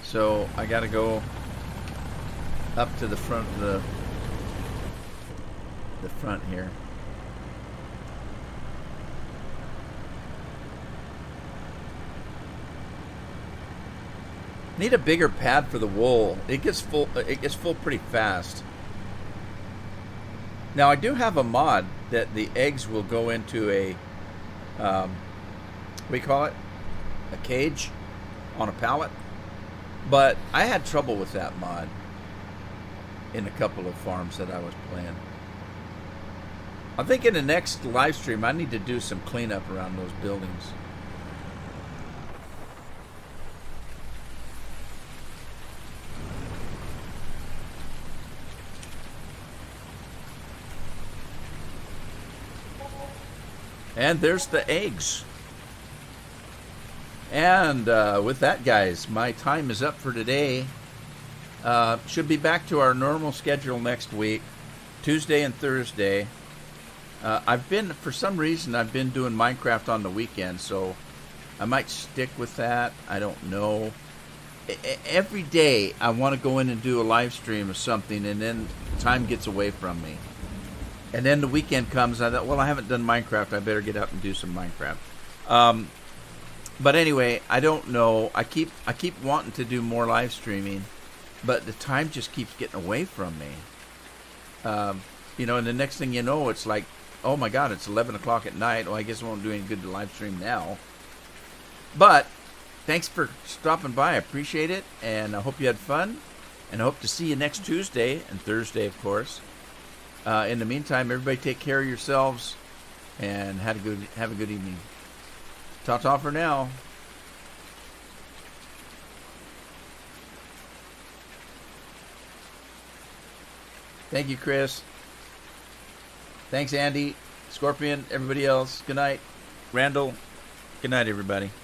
So I got to go up to the front of the front here. Need a bigger pad for the wool. It gets full pretty fast. Now I do have a mod that the eggs will go into a what do you call it? A cage on a pallet. But I had trouble with that mod in a couple of farms that I was playing. I think in the next live stream I need to do some cleanup around those buildings. And there's the eggs. And with that, guys, my time is up for today. Should be back to our normal schedule next week, Tuesday and Thursday. For some reason, I've been doing Minecraft on the weekend, so I might stick with that. I don't know. Every day, I want to go in and do a live stream or something, and then time gets away from me. And then the weekend comes, I thought, well, I haven't done Minecraft. I better get up and do some Minecraft. But anyway, I don't know. I keep wanting to do more live streaming, but the time just keeps getting away from me. And the next thing you know, it's like, oh my God, it's 11 o'clock at night. Well, I guess I won't do any good to live stream now. But thanks for stopping by. I appreciate it, and I hope you had fun. And I hope to see you next Tuesday and Thursday, of course. In the meantime, everybody take care of yourselves and have a good evening. Ta-ta for now. Thank you, Chris. Thanks, Andy, Scorpion, everybody else. Good night. Randall. Good night, everybody.